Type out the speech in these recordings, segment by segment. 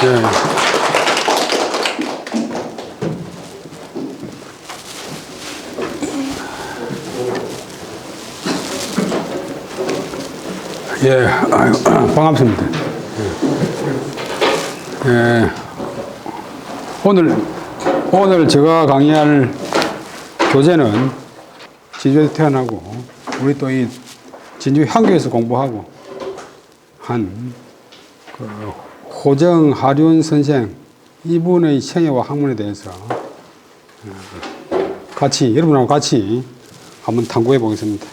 예, 아유, 반갑습니다. 예, 오늘 제가 강의할 교재는 진주에서 태어나고, 우리 또 이 진주 향교에서 공부하고 한 호정하륜 선생 이분의 생애와 학문에 대해서 여러분하고 같이 한번 탐구해 보겠습니다.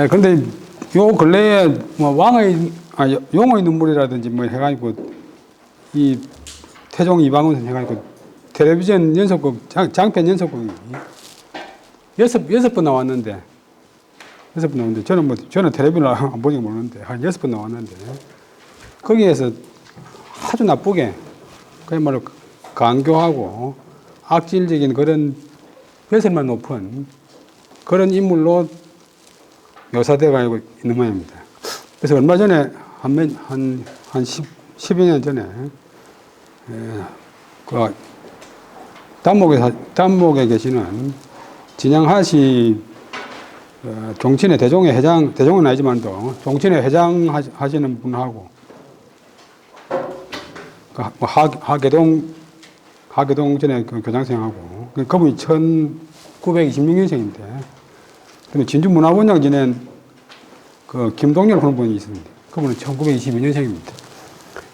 그런데 요 근래에 뭐 용의 눈물이라든지 뭐 해가지고 이 태종 이방원 선생 해가지고 텔레비전 연속극 장편 연속극이 여섯 번 나왔는데 저는 텔레비전을 안 보니까 모르는데 한 6번 나왔는데 거기에서 아주 나쁘게 그야말로 강교하고 악질적인 그런 벼슬만 높은 그런 인물로 묘사되어 있는 모양입니다. 그래서 얼마 전에 한 10여 년 전에 그 단목에 계시는 진양하시 종친회 대종은 아니지만도 종친회 회장 하시는 분하고 하계동 전에 그 교장생하고 그분이 1926년생인데 근데 진주문화원장 지낸 그 김동열 그런 분이 있습니다. 그분은 1922년생입니다.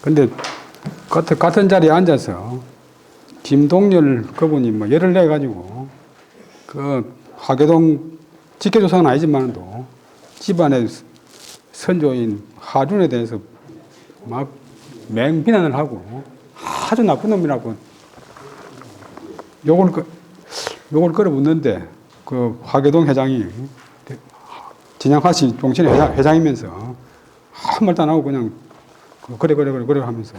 근데 같은 자리에 앉아서 김동열 그분이 뭐 열을 내가지고 그 하계동 직계조상은 아니지만도 집안의 선조인 하준에 대해서 막 맹비난을 하고 아주 나쁜 놈이라고 욕을 끌어붙는데 그 하계동 회장이 진양하시 종친회 회장이면서 한 말도 안 하고 그냥 그래 하면서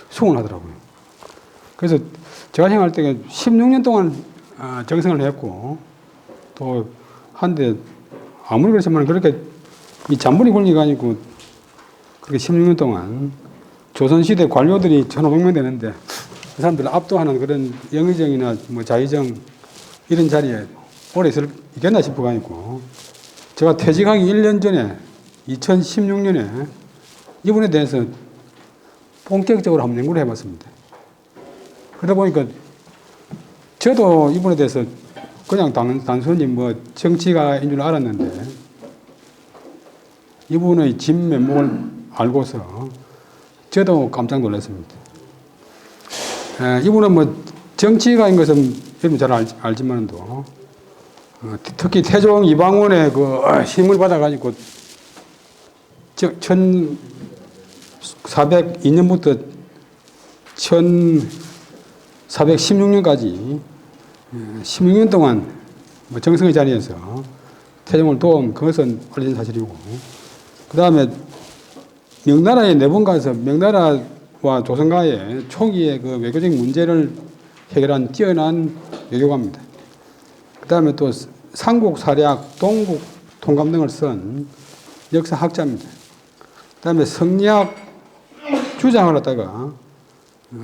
수긍을 하더라고요. 그래서 제가 생각할 때 16년 동안 정성을 했고 또 한데 아무리 그렇지만 그렇게 이 잔머리 권리가 아니고 그렇게 16년 동안 조선시대 관료들이 1,500명 되는데 그 사람들을 압도하는 그런 영의정이나 뭐 자의정 이런 자리에 오래 있겠나 싶어가지고 제가 퇴직하기 1년 전에 2016년에 이분에 대해서 본격적으로 한번 연구를 해봤습니다. 그러다 보니까 저도 이분에 대해서 그냥 단순히 뭐 정치가인 줄 알았는데 이분의 진면목을 알고서 저도 깜짝 놀랐습니다. 이분은 뭐 정치가인 것은 여러분 잘 알지만도 특히 태종 이방원의 그 힘을 받아가지고 1402년부터 1416년까지 16년 동안 정성의 자리에서 태종을 도운 그것은 알려진 사실이고 그 다음에 명나라에 4번 가서 명나라와 조선과의 초기의 그 외교적인 문제를 해결한 뛰어난 외교가입니다. 그 다음에 또 삼국 사략, 동국 통감 등을 쓴 역사학자입니다. 그 다음에 성리학 주장을 갖다가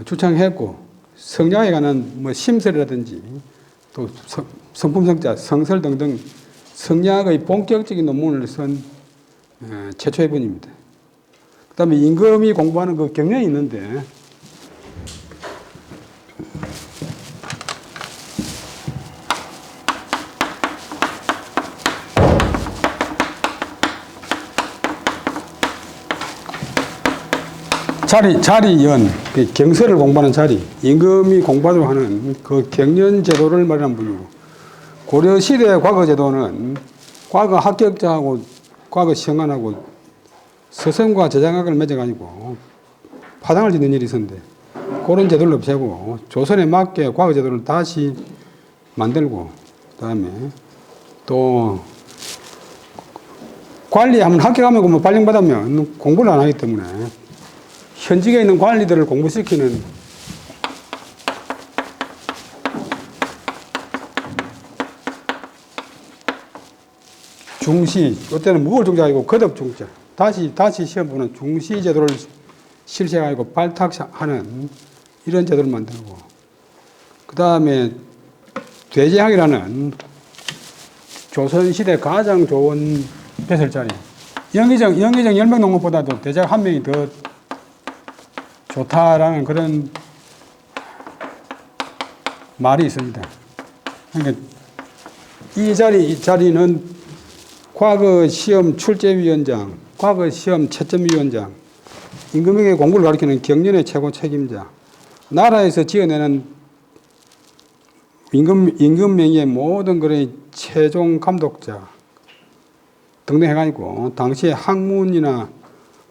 주창했고 성리학에 관한 뭐 심설이라든지 또 성품성자, 성설 등등 성리학의 본격적인 논문을 쓴 최초의 분입니다. 그 다음에 임금이 공부하는 그 경련이 있는데 자리연, 경서를 공부하는 자리, 임금이 공부하도록 하는 그 경련 제도를 말하는 분이고, 고려시대 과거 제도는 과거 합격자하고 과거 시험관하고 서성과 저장학을 맺어가지고 파당을 짓는 일이 있었는데, 그런 제도를 없애고 조선에 맞게 과거 제도를 다시 만들고, 그 다음에 또 관리 한번 합격하면 뭐 발령받으면 공부를 안 하기 때문에 현직에 있는 관리들을 공부시키는 중시, 이때는 무월 중자이고 거듭 중자, 다시 시험 보는 중시 제도를 실시해가지고 발탁하는 이런 제도를 만들고, 그 다음에 대제학이라는 조선시대 가장 좋은 배설자리. 영의정 10명 농업보다도 대제학 1명이 더 좋다라는 그런 말이 있습니다. 그러니까 이 자리는 과거 시험 출제위원장, 과거 시험 채점위원장, 임금에게 공부를 가르치는 경연의 최고 책임자, 나라에서 지어내는 임금 명의의 모든 거의 최종 감독자 등등 해가지고 당시에 학문이나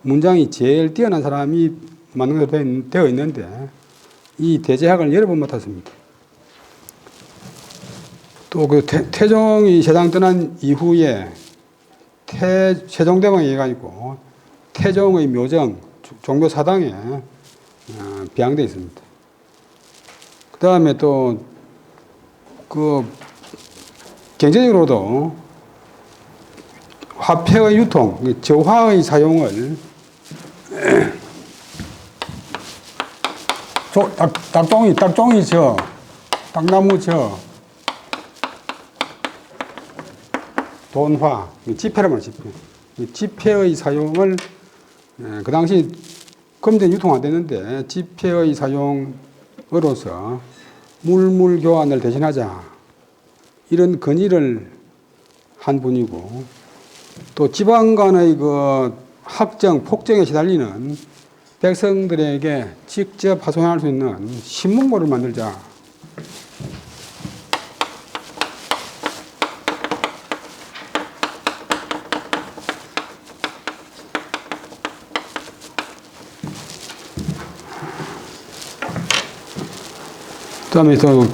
문장이 제일 뛰어난 사람이 만든 것으로 되어 있는데 이 대제학을 여러 번 맡았습니다. 또 그 태종이 세상 떠난 이후에 세종대왕에 해가지고 태종의 묘정 종교 사당에 배양되어 있습니다. 그 다음에 또 그 경제적으로도 화폐의 유통, 저화의 사용을 딱종이 저, 딱나무 저, 돈화, 지폐란 말이죠. 지폐의 사용을 그 당시 금전 유통 안 되는데 지폐의 사용으로서 물물 교환을 대신하자 이런 건의를 한 분이고, 또 지방 간의 그 학정, 폭정에 시달리는 백성들에게 직접 하소연할 수 있는 신문고를 만들자. 그 다음에 또,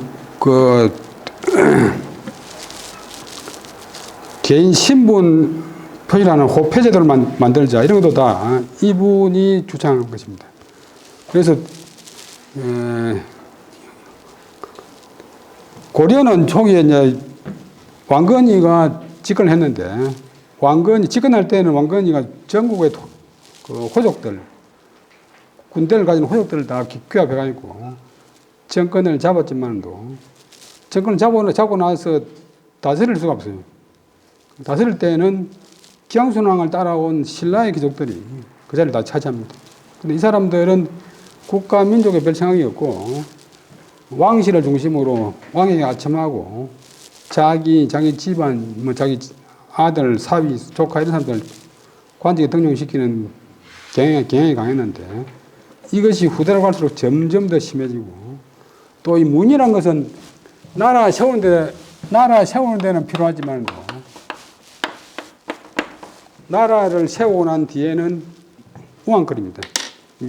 개인 신분 표시라는 호패제도를 만들자. 이런 것도 다 이분이 주장한 것입니다. 그래서, 고려는 초기에 이제 왕건이가 집권을 했는데, 집권할 때는 왕건이가 전국의 그 호족들, 군대를 가진 호족들을 다 규합해가지고 정권을 잡았지만도 정권을 잡고 나서 다스릴 수가 없어요. 다스릴 때는 기왕순왕을 따라온 신라의 귀족들이 그 자리를 다 차지합니다. 근데 이 사람들은 국가 민족의 별 생각이 없고 왕실을 중심으로 왕에게 아첨하고 자기 집안, 자기 아들, 사위, 조카 이런 사람들 관직에 등용시키는 경향이 강했는데 이것이 후대로 갈수록 점점 더 심해지고, 또 이 문이란 것은 나라 세우는 데는 필요하지만 나라를 세우고 난 뒤에는 우왕거립니다.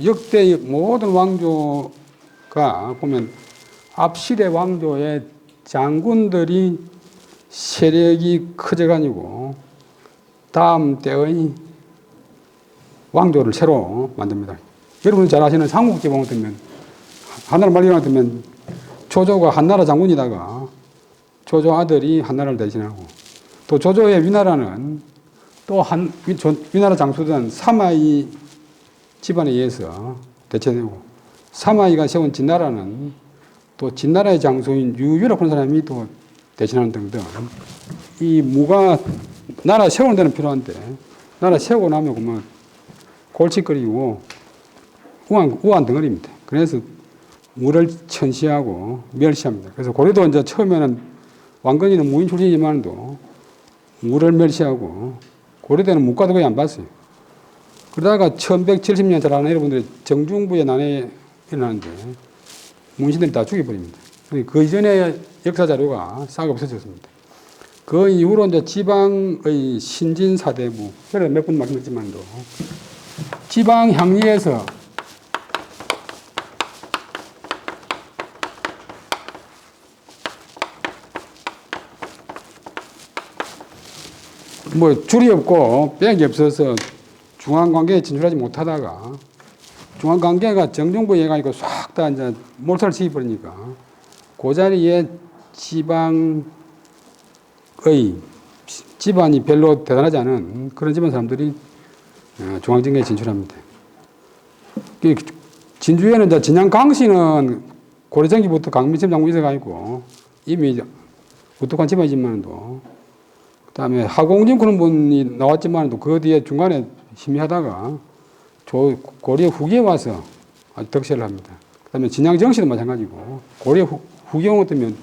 역대 모든 왕조가 보면 앞시대 왕조의 장군들이 세력이 커져가지고 다음 때의 왕조를 새로 만듭니다. 여러분이 잘 아시는 삼국지 보면 되면 한나라 말기가 되면 조조가 한나라 장군이다가 조조 아들이 한나라를 대신하고, 또 조조의 위나라는 또 위나라 장수던 사마이 집안에 의해서 대체되고, 사마이가 세운 진나라는 또 진나라의 장수인 유유라고 하는 사람이 또 대신하는 등등, 이 무가 나라 세우는 데는 필요한데 나라 세우고 나면 그만 골칫거리고 우한 덩어리입니다. 그래서 무를 천시하고 멸시합니다. 그래서 고려도 이제 처음에는 왕건이는 무인 출신이지만도 무를 멸시하고, 고려대는 무과도 거의 안 봤어요. 그러다가 1170년 잘 아는 여러분들이 정중부의 난에 일어나는데 문신들이 다 죽여버립니다. 그 이전에 역사 자료가 싹 없어졌습니다. 그 이후로 이제 지방의 신진사대부, 그래서 몇 분 말씀드렸지만도 지방 향리에서 줄이 없고 빽이 없어서 중앙관계에 진출하지 못하다가 중앙관계가 정정부에 해가지고 싹 다 이제 몰살을 시켜버리니까 그 자리에 지방의 집안이 별로 대단하지 않은 그런 집안 사람들이 중앙정계에 진출합니다. 진주에는 이제 진양 강씨는 고려전기부터 강민심 장군이 있어가지고 이미 우뚝한 집안이지만도 그다음에 하공진 그런 분이 나왔지만도 그 뒤에 중간에 심의하다가 고려 후기에 와서 아주 덕세를 합니다. 그다음에 진양 정씨도 마찬가지고 고려 후기에 오면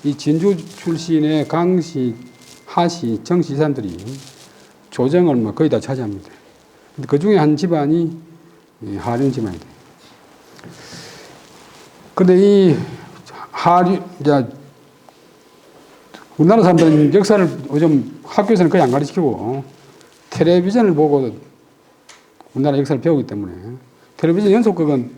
이 진주 출신의 강씨, 하씨, 정씨 이산들이 조정을 뭐 거의 다 차지합니다. 근데 그 중에 한 집안이 하륜 집안이 돼요. 근데 이 하륜, 이제 우리나라 사람들은 역사를 요즘 학교에서는 거의 안 가르치고 텔레비전을 보고 우리나라 역사를 배우기 때문에 텔레비전 연속극은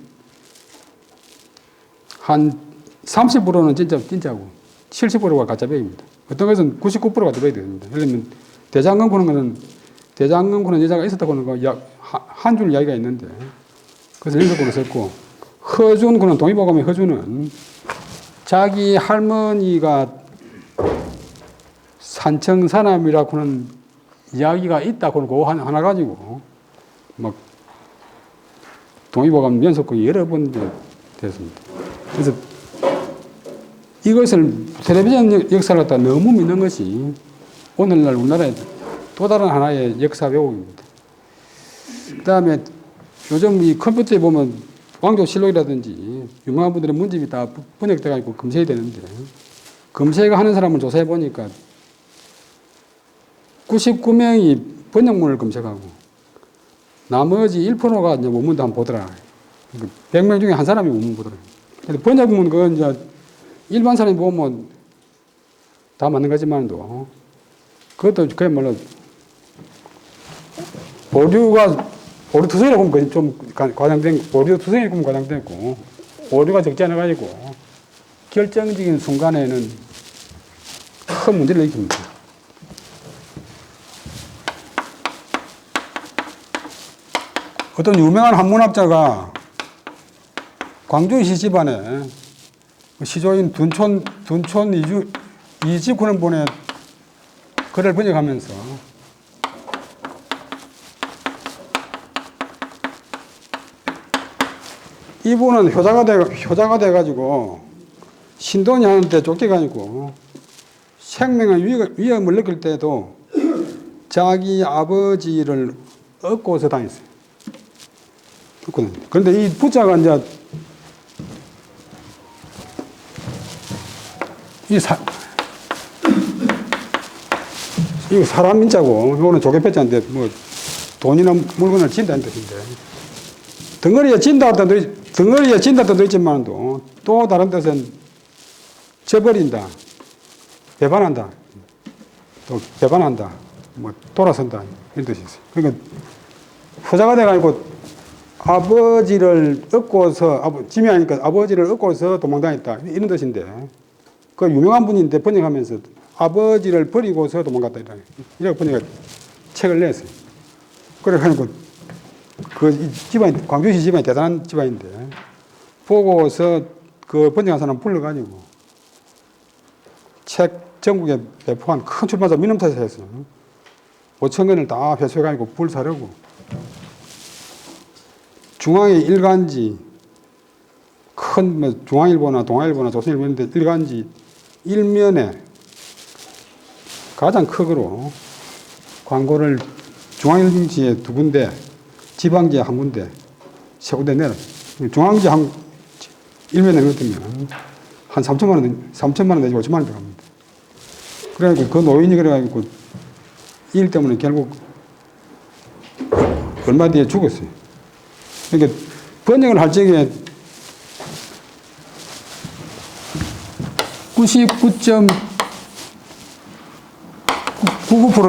한 30%는 진짜고 70%가 가짜배기입니다. 어떤 것은 99%가 가짜배기 됩니다. 예를 들면 대장금 구는 여자가 있었다고 하는 거 한 줄 이야기가 있는데 그래서 연속극을 썼고 허준 군은 동의보감의 허준은 자기 할머니가 산청사남이라고 하는 이야기가 있다고 그거 하나 가지고 막 동의보감 연속극이 여러 번 됐습니다. 그래서 이것을 텔레비전 역사를 갖다 너무 믿는 것이 오늘날 우리나라의 또 다른 하나의 역사 왜곡입니다. 그 다음에 요즘 이 컴퓨터에 보면 왕조실록이라든지 유명한 분들의 문집이 다 번역되어 있고 검색이 되는데 검색하는 사람을 조사해 보니까 99명이 번역문을 검색하고 나머지 1%가 이제 원문도 한번 보더라. 100명 중에 한 사람이 원문 보더라. 근데 번역문 그건 이제 일반 사람이 보면 다 맞는 거지만도 그것도 그야말로 오류 투성이라고 보면 좀 과장된, 오류 투성이라고 보면 과장됐고 오류가 적지 않아가지고 결정적인 순간에는 큰 문제를 일으킵니다. 어떤 유명한 한문학자가 광주시 집안에 시조인 둔촌 이집구는 분의 글을 번역하면서 이분은 효자가 돼가지고 신도니한테 쫓겨가지고 생명의 위험을 느낄 때도 자기 아버지를 얻고서 다녔어요. 그런데 이 부자가 이제 이거 사람 민자고, 이거는 조개패자인데, 뭐, 돈이나 물건을 진다는 뜻인데, 덩어리에 진다는 뜻도 있지만도, 또 다른 뜻은 저버린다, 배반한다, 또 배반한다, 뭐, 돌아선다, 이런 뜻이 있어요. 그러니까, 효자가 돼가지고, 아버지를 얻고서, 짐이 아니까 아버지를 얻고서 도망다녔다, 이런 뜻인데, 그 유명한 분인데 번역하면서 아버지를 버리고서 도망갔다 이렇게 번역을 책을 냈어요. 그래가지고 그 집안 광주시 집안이 대단한 집안인데 보고서 그 번역한 사람 불러가지고 책 전국에 배포한 큰 출판사 민음탓을 했어요. 5,000권을 다 회수해가지고 불사르고 중앙의 일간지 큰 뭐 중앙일보나 동아일보나 조선일보인데 일간지 일면에 가장 크기로 광고를 중앙일보지에 2군데, 지방지에 1군데, 3군데 내라. 중앙지 일면에 넣으면 한 3천만 원 내지 5천만 원 들어갑니다. 그래가지고 그 노인이 그래가지고 이 일 때문에 결국 얼마 뒤에 죽었어요. 그러니까 번역을 할 적에 99.99%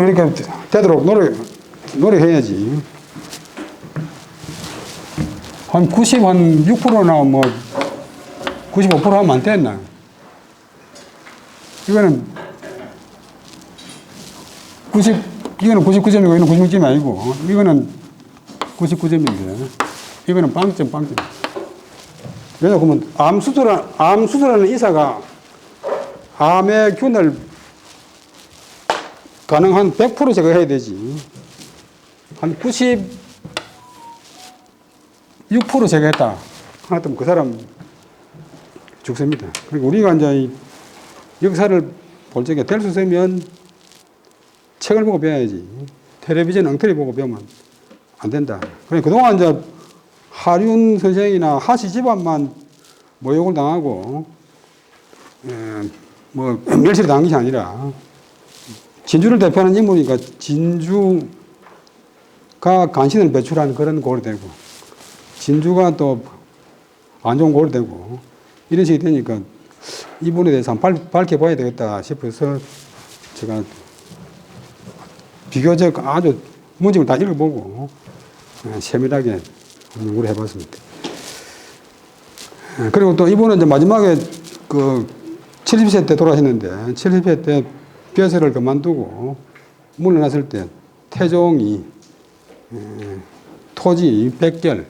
이렇게 되도록 노력해야지. 한 96%나 뭐 95% 하면 안 됐나. 이거는 99점이고 이거는 96점이 아니고 이거는 99점인데 이거는 빵점. 왜냐하면 암 수술하는 의사가 암의 균을 가능한 100% 제거해야 되지. 한 90, 6% 제거했다. 하나 뜨면 그 사람 죽습니다. 그리고 우리가 이제 이 역사를 볼 적에 될 수 있으면 책을 보고 배워야지. 텔레비전 엉터리 보고 배우면 안 된다. 그러니까 그동안 이제 하륜 선생이나 하시 집안만 모욕을 당하고, 뭐, 멸시를 당한 것이 아니라, 진주를 대표하는 인물이니까 진주가 간신을 배출하는 그런 골이 되고, 진주가 또 안 좋은 골이 되고, 이런 식이 되니까 이분에 대해서 한번 밝혀봐야 되겠다 싶어서 제가 비교적 아주 문집을 다 읽어보고 세밀하게 연구를 해봤습니다. 그리고 또 이분은 이제 마지막에 그 70세 때 돌아가셨는데 70세 때 벼슬을 그만두고 물러났을 때 태종이 토지 100결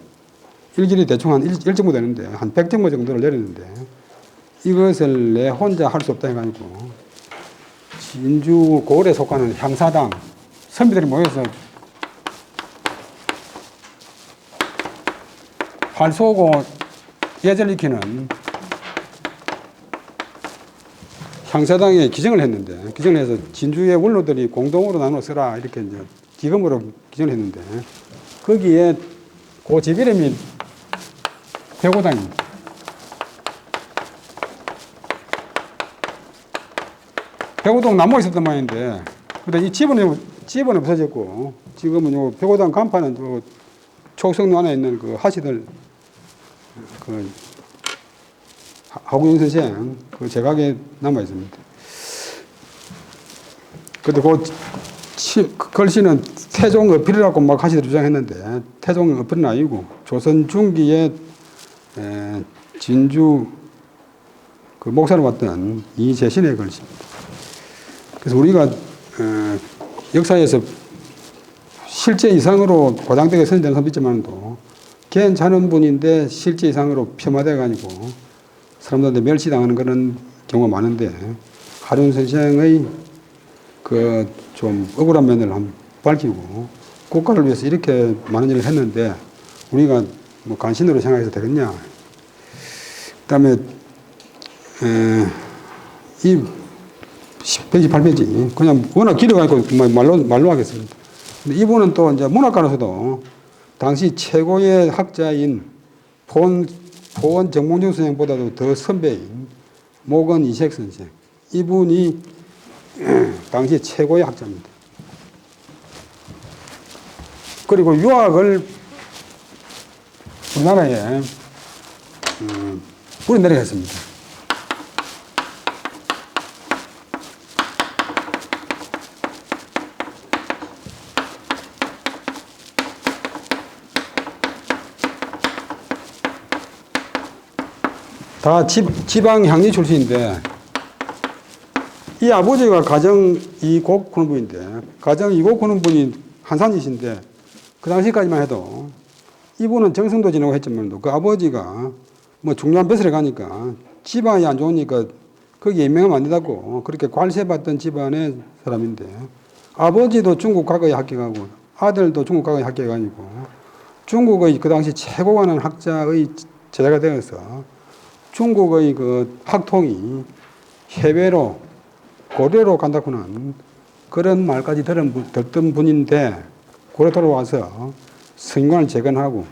일길이 대충 한 1정도 되는데 한 100정도 정도를 내렸는데 이것을 내 혼자 할 수 없다 해가지고 진주 고을에 속하는 향사당 선비들이 모여서 활 쏘고 예절 익히는 향사당에 기증을 했는데, 기증을 해서 진주의 원로들이 공동으로 나눠 쓰라 이렇게 이제 기금으로 기증을 했는데, 거기에 그 집 이름이 백오당입니다. 백오동 나무가 있었단 말인데, 근데 이 집은 없어졌고, 지금은 요 백오당 간판은 요 촉성로 안에 있는 그 하시들, 그 하구영 선생 그 제각에 남아 있습니다. 근데 그 글씨는 태종 어필이라고 막 하시들 주장했는데 태종 어필은 아니고 조선 중기에 진주 그 목사로 왔던 이재신의 글씨입니다. 그래서 우리가 역사에서 실제 이상으로 과장되게 선정된 사람도 있지만도 괜찮은 분인데 실제 이상으로 폄하돼 가지고 사람들한테 멸시당하는 그런 경우가 많은데 하륜 선생의 그 좀 억울한 면을 한번 밝히고 국가를 위해서 이렇게 많은 일을 했는데 우리가 뭐 간신으로 생각해서 되겠냐. 그다음에 이 128페이지 그냥 워낙 길어가지고 말로 하겠습니다. 근데 이분은 또 이제 문학가로서도 당시 최고의 학자인 포원 정몽준 선생보다도 더 선배인 목은 이색 선생. 이분이 당시 최고의 학자입니다. 그리고 유학을 우리나라에 뿌리내리게 했습니다. 다 지방 향리 출신인데 이 아버지가 가정 이곡 하는 분인데 가정 이곡 하는 분이 한산이신데 그 당시까지만 해도 이분은 정성도 지나고 했지만 그 아버지가 뭐 중요한 벼슬에 가니까 집안이 안 좋으니까 거기에 임명하면 안 된다고 그렇게 관세받던 집안의 사람인데 아버지도 중국 과거에 합격하고 아들도 중국 과거에 합격이 아니고 중국의 그 당시 최고 가는 학자의 제자가 되어서 중국의 그 학통이 해외로 고려로 간다고는 그런 말까지 듣던 분인데 고려 돌아와서 성관을 재건하고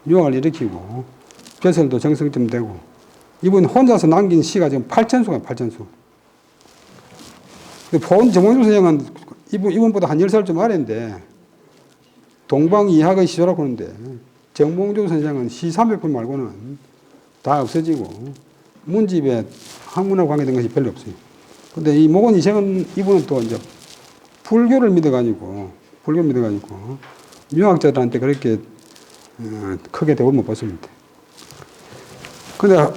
유학을 일으키고 벼슬도 정성점 되고 이분 혼자서 남긴 시가 지금 8,000수가 8,000수. 포원 정몽준 선생은 이분보다 한 10살 좀 아래인데 동방이학의 시조라고 하는데 정몽준 선생은 시 300편 말고는 다 없어지고 문집에 학문하고 관계된 것이 별로 없어요. 근데 이 목원 이생은 이분은 또 이제 불교를 믿어가지고 유학자들한테 그렇게 크게 대우를 못 받습니다. 근데 예를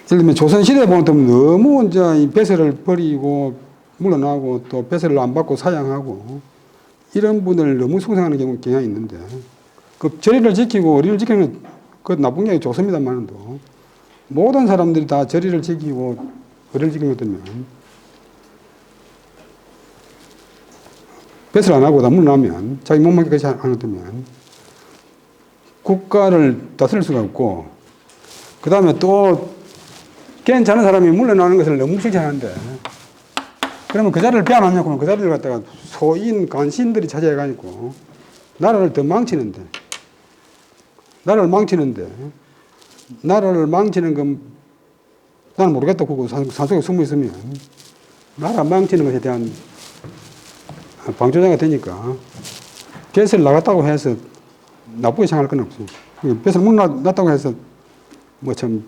들면 조선시대에 보면 너무 이제 이 벼슬을 버리고 물러나고 또 벼슬을 안 받고 사양하고 이런 분을 너무 숭상하는 경향이 있는데 그 절의를 지키고 의리를 지키는 그 나쁜 게 좋습니다만도 모든 사람들이 다 절의를 지키고 의리를 지키는 것 같으면 벼슬 안 하고 다 물러나면 자기 몸만 깨끗이 하는 것 같으면 국가를 다스릴 수가 없고, 그 다음에 또 괜찮은 사람이 물러나는 것을 너무 칭찬하는데, 그러면 그 자리를 빼앗냐고 그 자리를 갖다가 소인 간신들이 차지해가지고 나라를 더 망치는데, 나라를 망치는 건 나는 모르겠다. 그거 산속에 숨어 있으면 나라 망치는 것에 대한 방조자가 되니까 뱃을 나갔다고 해서 나쁘게 생각할 건 없어요. 뱃을 못 났다고 해서 뭐 참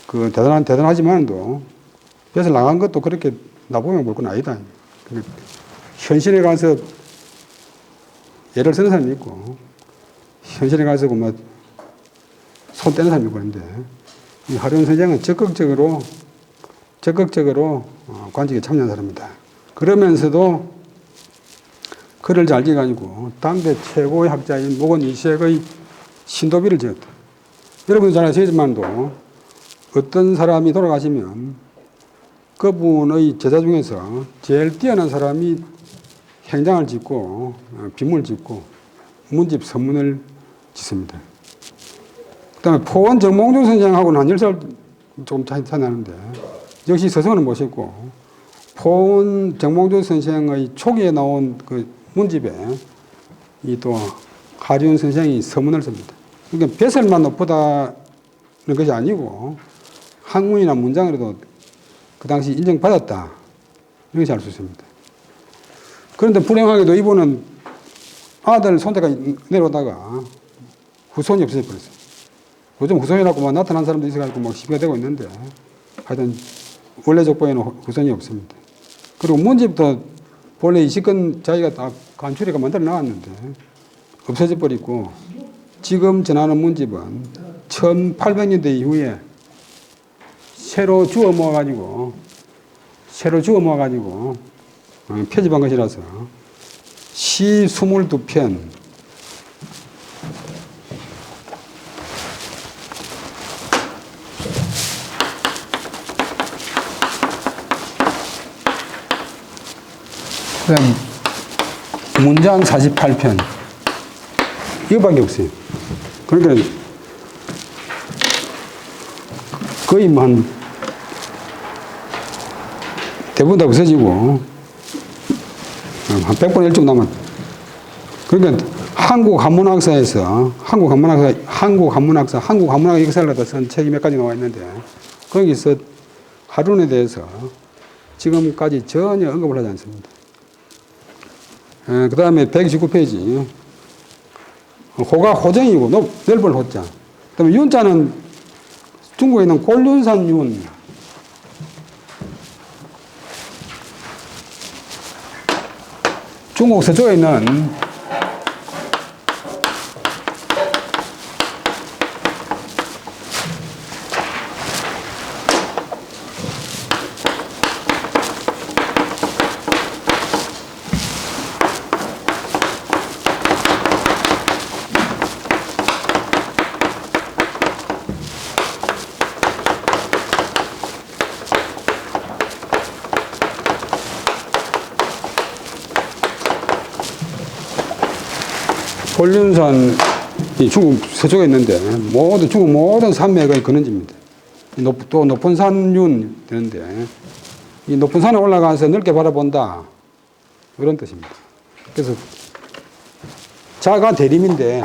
그 대단하지만도 뱃을 나간 것도 그렇게 나쁘게 볼 건 아니다. 현실에 가서 예를 쓰는 사람이 있고 현실에 가서 뭐 손 떼는 사람이 있고 그런데 이 하려운 선생은 적극적으로 관직에 참여한 사람입니다. 그러면서도 글을 잘 지어가지고 당대 최고의 학자인 목원 이색의 신도비를 지었다. 여러분도 잘 아시지만도 어떤 사람이 돌아가시면 그분의 제자 중에서 제일 뛰어난 사람이 행장을 짓고 빈문을 짓고 문집 선문을 짓습니다. 그 다음에 포원 정몽준 선생하고는 한 10살 조금 차이 나는데 역시 스승을 모셨고 포원 정몽준 선생의 초기에 나온 그 문집에 이 또 하리운 선생이 서문을 씁니다. 그러니까 뱃을만 높다는 것이 아니고 학문이나 문장으로도 그 당시 인정받았다. 이렇게 알 수 있습니다. 그런데 불행하게도 이분은 아들 손자가 내려오다가 후손이 없어져 버렸어요. 요즘 후손이라고 나타난 사람도 있어가지고 막 시비가 되고 있는데 하여튼 원래 족보에는 후손이 없습니다. 그리고 문집도 본래 20건 자기가 다 간추리가 만들어 나왔는데 없어져 버리고 지금 전하는 문집은 1800년대 이후에 새로 주워 모아가지고 표집한 것이라서 시 22편, 그다음 문장 48편 이거밖에 없어요. 그러니까 거의 한 대부분 다 없어지고 한 100분의 1쯤 남았. 그러니까 한국 한문학사 역사를 갖다 쓴 책이 몇 가지 나와 있는데 거기서 하룬에 대해서 지금까지 전혀 언급을 하지 않습니다. 그 다음에 129페이지 호가 호정이고 넓을 호자. 그 다음에 윤자는 중국에 있는 곤륜산 윤, 중국 서쪽에 있는 곤륜산이 중국 서쪽에 있는데 중국 모든 산맥의 근원지입니다. 또 높은 산윤 되는데 이 높은 산에 올라가서 넓게 바라본다 그런 뜻입니다. 그래서 자가 대림인데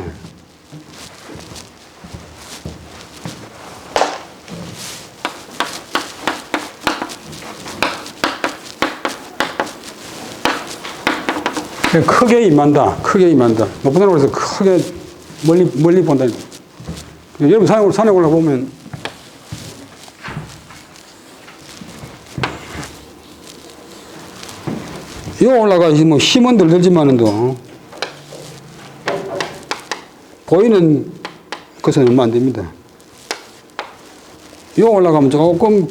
크게 임한다. 높은 산에 올라서 크게 멀리 본다. 여러분 산에 올라보면 여기 올라가서 뭐 힘은 들지만은도 보이는 것은 얼마 안 됩니다. 여기 올라가면 조금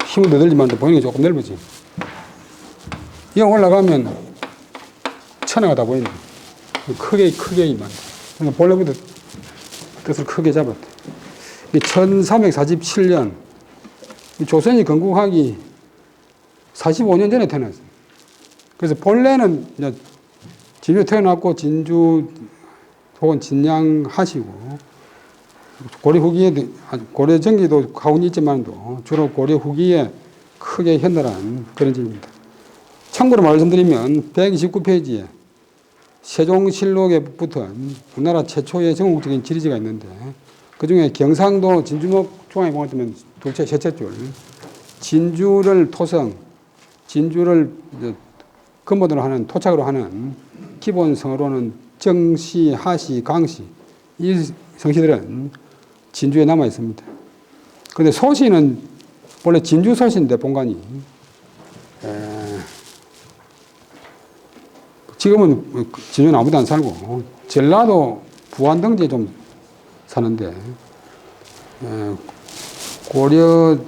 힘은 더 들지만도 보이는 게 조금 넓어지. 여기 올라가면 천하가 다 보인다. 크게 임한다. 그러니까 본래부터 뜻을 크게 잡았다. 1347년 조선이 건국하기 45년 전에 태어났어요. 그래서 본래는 진주 태어났고 진주 혹은 진양하시고 고려 후기에 고려 전기도 가운데 있지만도 주로 고려 후기에 크게 현달한 그런 집입니다. 참고로 말씀드리면 129페이지에 세종실록에 붙은 우리나라 최초의 전국적인 지리지가 있는데 그중에 경상도 진주목 중앙에 둘째 셋째 줄 진주를 토성, 진주를 근본으로 하는 토착으로 하는 기본 성어로는 정시, 하시, 강시 이 성시들은 진주에 남아 있습니다. 그런데 소시는 원래 진주 소시인데 본관이 지금은 진주는 아무도 안 살고 전라도 부안 등지에 좀 사는데 고려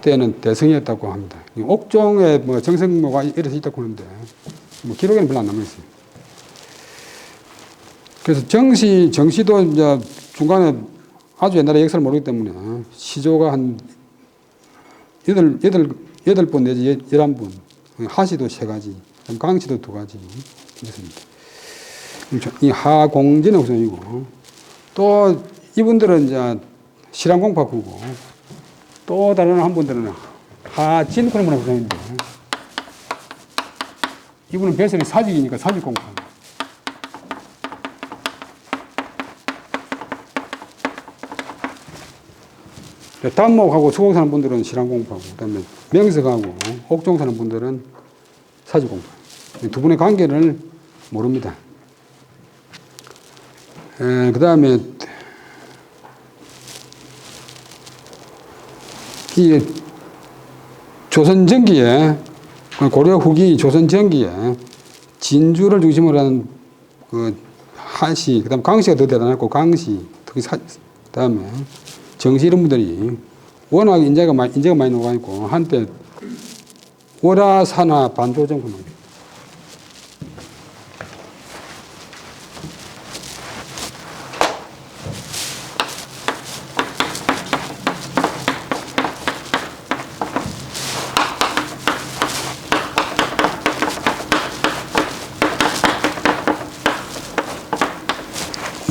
때는 대성이었다고 합니다. 옥종에 뭐 정성모가 이래서 있다고 하는데 뭐 기록에는 별로 안 남아 있어요. 그래서 정시도 이제 중간에 아주 옛날에 역사를 모르기 때문에 시조가 한 8번 내지 11번, 하시도 3가지, 강시도 2가지 있습니다. 이 하공진의 후손이고 또 이분들은 이제 실암공파구고 또 다른 한 분들은 하진군의 후손인데 이분은 배설이 사직이니까 사직공파. 단목하고 수공 사는 분들은 실암공파고 그다음에 명석하고 옥종 사는 분들은 사직공파. 두 분의 관계를 모릅니다. 그다음에 이 조선 전기에 고려 후기 조선 전기에 진주를 중심으로 하는 그 하시, 그다음 강시가 더 대단했고 강시, 특히 그다음에 정시 이런 분들이 워낙 인재가 많이 나와 있고 한때 월화산화 반조정군입니다.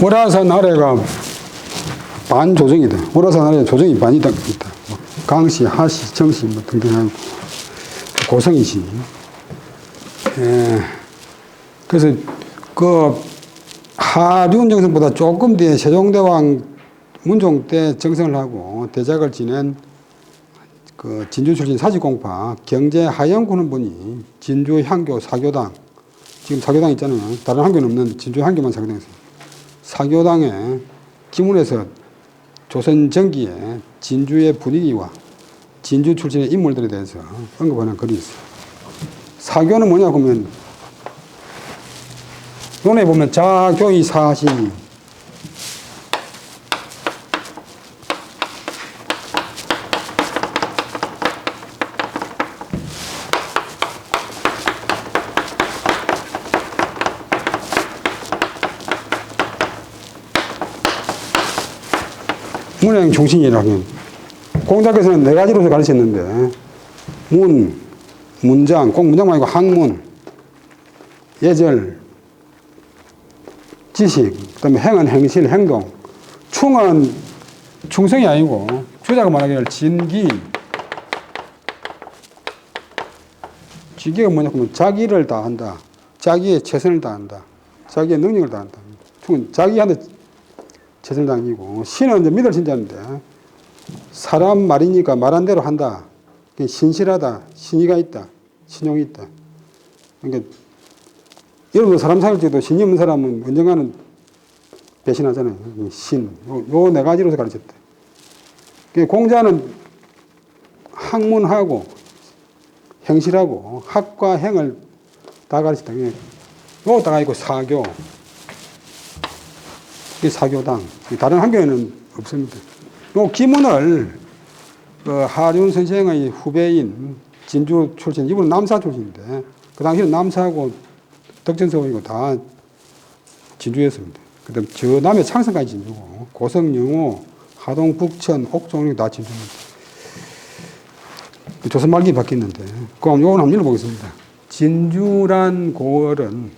월화산 아래가 반조정이다. 월화산 아래 조정이 반이 있다. 강시, 하시, 정시 뭐 등등하고 고성이시. 그래서 그 하륜 정성보다 조금 뒤에 세종대왕 문종 때 정성을 하고 대작을 지낸 그 진주 출신 사직공파 경제 하영군은 분이 진주 향교 사교당, 지금 사교당 있잖아요. 다른 향교는 없는 진주 향교만 사교당이 있어요. 사교당의 기문에서 조선 전기의 진주의 분위기와 진주 출신의 인물들에 대해서 언급하는 글이 있어요. 사교는 뭐냐 보면 논에 보면 자교의 사시 문행 중심이라면 공자께서는 4가지로서 가르쳤는데 문장, 꼭 문장만 아니고 학문, 예절, 지식, 그다음에 행은 행실, 행동. 충은 충성이 아니고 주자가 말하기를 진기. 진기가 뭐냐 하면 자기를 다한다. 자기의 최선을 다한다. 자기의 능력을 다한다. 충은 자기한테 최선을 다하고 신은 이제 믿을 신자인데 사람 말이니까 말한 대로 한다. 신실하다. 신의가 있다. 신용이 있다. 그러니까 여러분도 사람 사귈 때도 신이 없는 사람은 언젠가는 배신하잖아요. 신. 요 4가지로서 가르쳤다. 공자는 학문하고 행실하고 학과 행을 다 가르쳤다. 요다가 있고 사교. 이게 사교당. 다른 학교에는 없습니다. 요 기문을 하륜 선생의 후배인 진주 출신, 이분은 남사 출신인데 그 당시에는 남사하고 덕전서이고 다 진주였습니다. 그 다음 저 남해 창성까지 진주고 고성, 영호, 하동, 북천, 옥종 다 진주입니다. 조선 말기 바뀌었는데 그럼 요건 한번 읽어보겠습니다. 진주란 고을은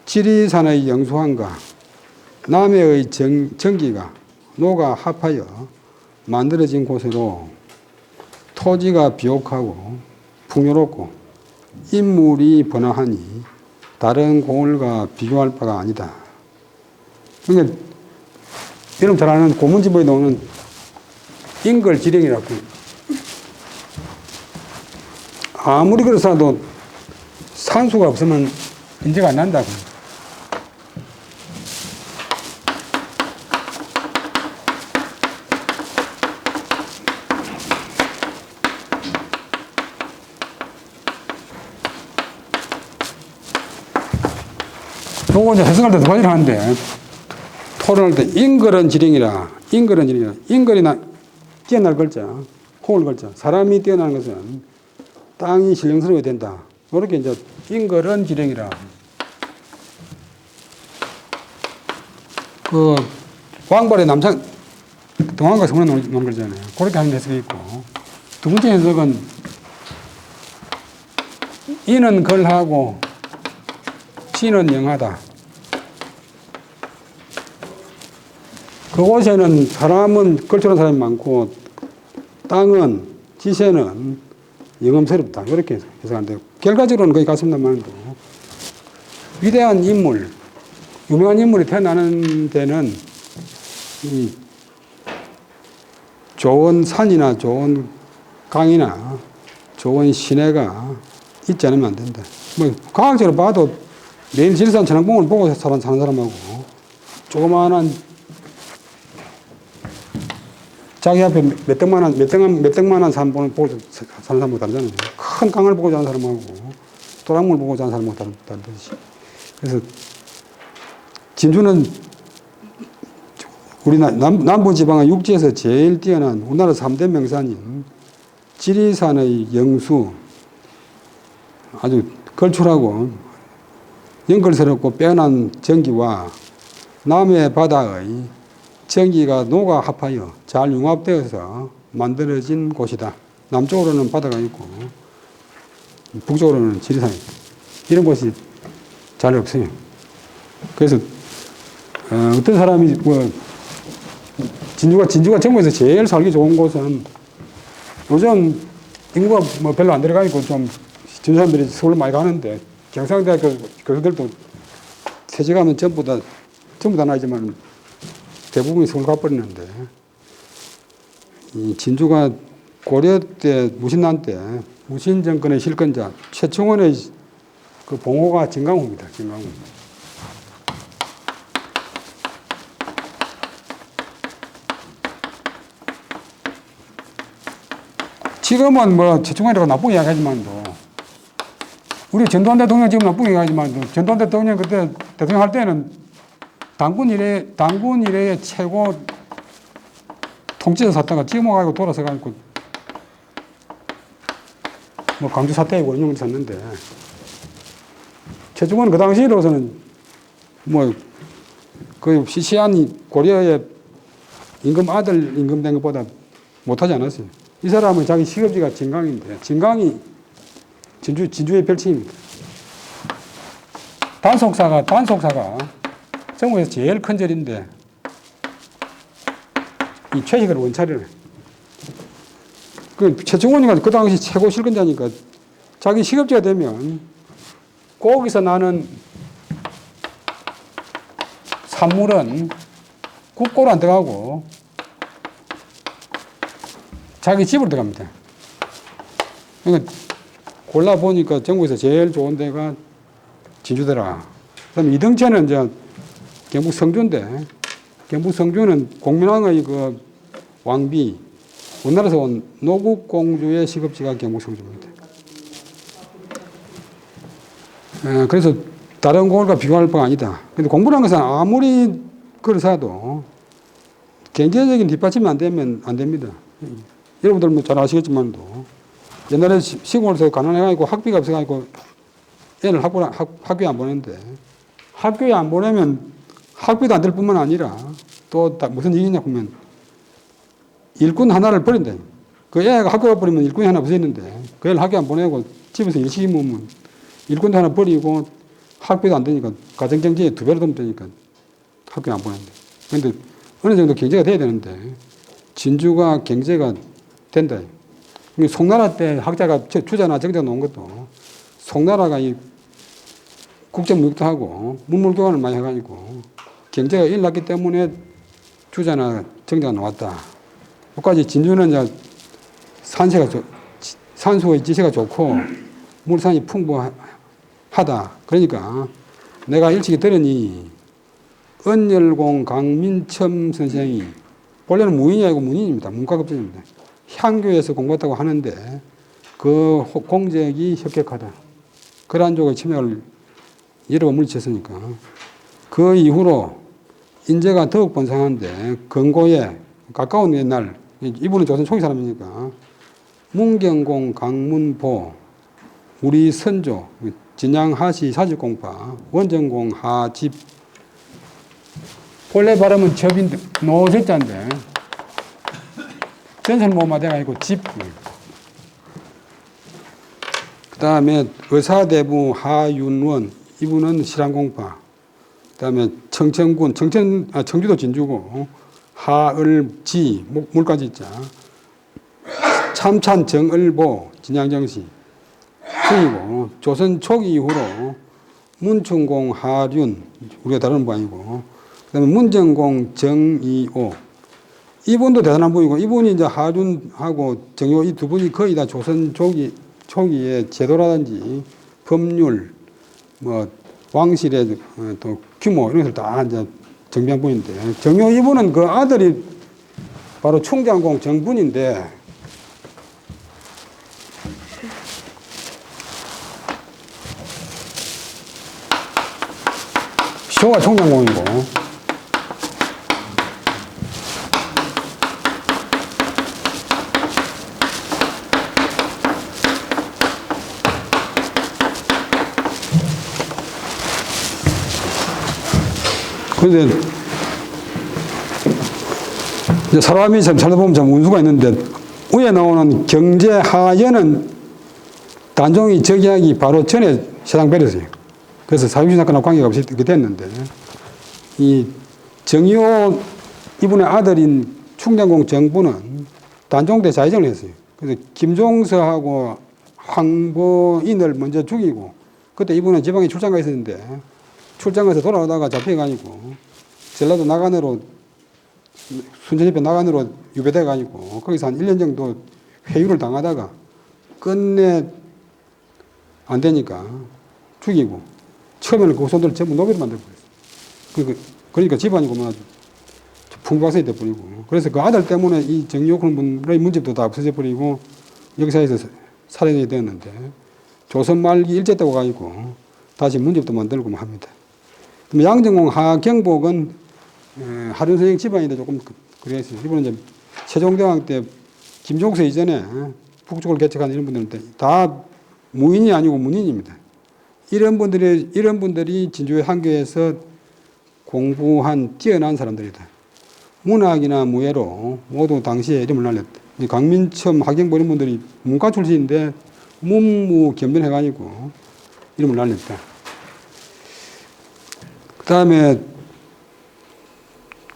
지리산의 영수한가 남해의 전기가 노가 합하여 만들어진 곳으로 토지가 비옥하고 풍요롭고 인물이 번화하니 다른 고을과 비교할 바가 아니다. 그러니까 여러분 잘 아는 고문지보에 나오는 인걸지령이라고. 아무리 그래서도 산수가 없으면 인재가 안 난다고. 요거 이제 해석할 때 두 가지를 하는데, 토론할 때 인걸은 지령이라, 인걸이나 뛰어날 글자, 호을 글자, 사람이 뛰어나는 것은 땅이 신령스러워야 된다. 이렇게 이제 인걸은 지령이라. 그 왕발의 남산, 동안과 성문에 놓은 글자잖아요. 그렇게 하는 해석이 있고, 두 번째 해석은 이는 걸하고 지는 영하다. 그곳에는 사람은 걸쳐놓은 사람이 많고 땅은 지세는 영험스럽다. 이렇게 해석하는데 결과적으로는 거의 같습니다만 위대한 인물, 유명한 인물이 태어나는 데는 이 좋은 산이나 좋은 강이나 좋은 시내가 있지 않으면 안 된다. 뭐 과학적으로 봐도 내일 지리산 천왕봉을 보고 사는 사람하고 조그마한 자기 앞에 몇 등만한 산 보고 사는 사람하고 다르잖아요. 큰 강을 보고 자는 사람하고 도랑물 보고 자는 사람하고 다르듯이. 그래서 진주는 우리 남부지방의 육지에서 제일 뛰어난 우리나라 3대 명산인 지리산의 영수, 아주 걸출하고 연걸스럽고 빼어난 전기와 남해 바다의 전기가 노가 합하여 잘 융합되어서 만들어진 곳이다. 남쪽으로는 바다가 있고 북쪽으로는 지리산이 있다. 이런 곳이 잘 없어요. 그래서 어떤 사람이 뭐 진주가 전국에서 제일 살기 좋은 곳은 요즘 인구가 뭐 별로 안 들어가 있고 좀 진주 사람들이 서울 많이 가는데 경상대학교 교수들도 퇴직 가면 전부 다 아니지만 대부분이 서울 가버리는데, 이 진주가 고려 때, 무신난 때, 무신 정권의 실권자, 최충원의 그 봉호가 진강호입니다. 진강호. 지금은 뭐 최충원이라고 나쁘게 이야기하지만도, 우리 전두환 대통령 지금 나쁘게 이야기하지만도, 전두환 대통령 그때 대통령 할 때는 당군 이래의 최고 통치자 샀다가 지목하고 돌아서 가지고 뭐 광주 사태에 원흉을 샀는데, 최충원은 그 당시로서는 뭐 거의 시시한 고려의 아들 임금된 것보다 못하지 않았어요. 이 사람은 자기 시급지가 진강인데, 진강이 진주의 별칭입니다. 단속사가 전국에서 제일 큰 절인데 이 최식을 원차리를 그 최충원이가 그 당시 최고 실권자니까 자기 시급제가 되면 거기서 나는 산물은 국고로 안 들어가고 자기 집으로 들어갑니다. 그러니까 골라보니까 전국에서 제일 좋은 데가 진주더라. 그다음에 이등체는 이제 경북 성주인데, 경북 성주는 공민왕의 그 왕비, 우리나라에서 온 노국공주의 시급지가 경북 성주입니다. 그래서 다른 고을과 비교할 바가 아니다. 근데 공부라는 것은 아무리 그래서도 경제적인 뒷받침이 안 되면 안 됩니다. 여러분들 뭐 잘 아시겠지만도 옛날에 시골에서 가난해가지고 학비가 없어가지고 애를 학교에 안 보내는데, 학교에 안 보내면 학비도 안 될 뿐만 아니라 또 무슨 일이냐 보면 일꾼 하나를 버린다. 그 애가 학교 가버리면 일꾼이 하나 없어졌는데 그 애를 학교 안 보내고 집에서 일시키면 일꾼도 하나 버리고 학비도 안 되니까 가정경제에 두 배로 더 되니까 학교에 안 보냈는데. 그런데 어느 정도 경제가 돼야 되는데 진주가 경제가 된다. 송나라 때 학자가 주자나 정자 놓은 것도 송나라가 이 국제무역도 하고 문물교환을 많이 해가지고 경제가 일났기 때문에 주자나 정자가 나왔다. 끝까지 진주는 이제 산소의 지세가 좋고 물산이 풍부하다. 그러니까 내가 일찍이 들으니 은열공 강민첨 선생이 원래는 무인이 아니고 문인입니다. 문과급제입니다. 향교에서 공부했다고 하는데 그 공적이 협격하다. 그러한 쪽의 침략을 여러 번 물리쳤으니까 그 이후로 인재가 더욱 번성한데 건고에 가까운 옛날 이분은 조선 초기 사람이니까 문경공 강문보 우리 선조 진양하시 사직공파 원정공 하집 본래 발음은 접인데 노제자인데 전선 모마대가 아니고 집. 그 다음에 의사대부 하윤원 이분은 실안공파. 그 다음에 청천군 청주도 진주고 하을지 물까지 있자 참찬 정을보 진양정시 중이고 조선 초기 이후로 문충공 하륜 우리가 다른 모양이고 그다음에 문정공 정이오 이분도 대단한 분이고 이분이 이제 하륜하고 정이오 이 두 분이 거의 다 조선 초기에 제도라든지 법률 뭐 왕실의 또 규모 이런 것을 다 이제 정비한 분인데 정이오 이분은 그 아들이 바로 충장공 정분인데 조가 총장공이고 그런데 이제 사람이 참 살다 보면 참 운수가 있는데 위에 나오는 경제하연은 단종이 즉위하기 바로 전에 세상 베렸어요. 그래서 사유신학과나 관계가 없이 이렇게 됐는데, 이 정의호 이분의 아들인 충장공 정부는 단종대 자의정을 했어요. 그래서 김종서하고 황보인을 먼저 죽이고, 그때 이분은 지방에 출장 가 있었는데, 출장에서 돌아오다가 잡혀가지고, 전라도 나간으로, 순천협회 나간으로 유배돼가지고, 거기서 한 1년 정도 회유를 당하다가, 끝내 안 되니까 죽이고, 처음에는 그 손들을 전부 노비로 만들어버렸어요. 그러니까 집안이 그만 풍부학생이 돼버리고. 그래서 그 아들 때문에 이 정의호 그런 분의 문집도 다 없어져 버리고 역사에서 살해되게 되었는데 조선 말기 일제 때 와가지고 다시 문집도 만들고 합니다. 양정공 하경복은 하륜 선생 집안인데 조금 그랬어요. 이분은 이제 세종대왕 때 김종서 이전에 북쪽을 개척한 이런 분들인데 다 무인이 아니고 문인입니다. 이런 분들이 진주의 한교에서 공부한 뛰어난 사람들이다. 문학이나 무예로 모두 당시에 이름을 날렸다. 강민첨, 하경보 이런 분들이 문과 출신인데 문무 겸변해가지고 이름을 날렸다. 그 다음에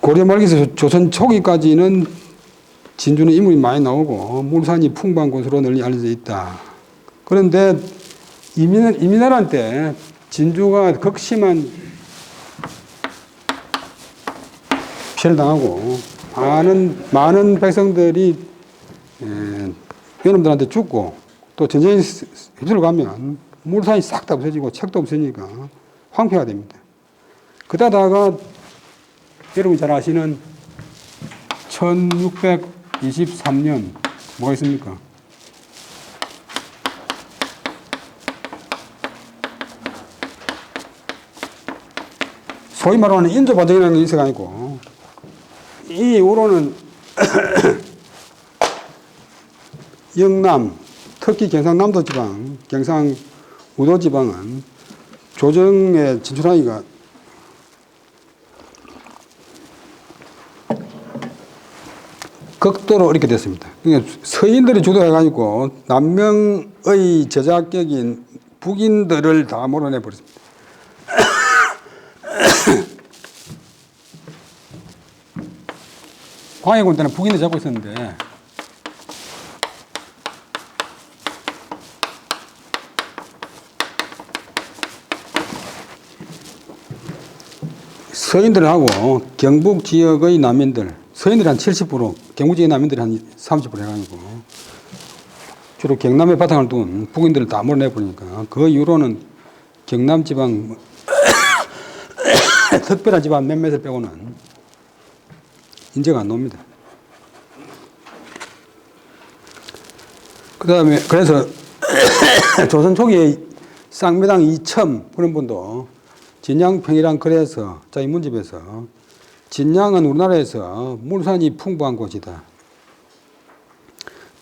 고려 말기에서 조선 초기까지는 진주는 인물이 많이 나오고 물산이 풍부한 곳으로 널리 알려져 있다. 그런데 이민나라 때 진주가 극심한 피해를 당하고 많은 백성들이 외놈들한테 죽고 또 전쟁이 휩쓸려 가면 물산이 싹 다 없어지고 책도 없으니까 황폐가 됩니다. 그러다가 여러분이 잘 아시는 1623년 뭐가 있습니까? 소위 말하는 인조반정이라는 게 있어가지고 이 이후로는 영남, 특히 경상남도 지방, 경상 우도 지방은 조정에 진출하기가 극도로 어렵게 됐습니다. 그러니까 서인들이 주도해가지고 남명의 제자격인 북인들을 다 몰아내 버렸습니다. 광해군 때는 북인들 잡고 있었는데 서인들하고 경북 지역의 남인들, 서인들이 한 70%, 경북 지역 남인들이 한 30% 해가지고 주로 경남에 바탕을 둔 북인들을 다 몰아내버리니까 그 이후로는 경남 지방 특별한 지방 몇몇을 빼고는 인재가 안 나옵니다. 그 다음에 그래서 조선 초기에 쌍매당 이첨 그런 분도 진양 평이랑 글에서 자기 문집에서 진양은 우리나라에서 물산이 풍부한 곳이다.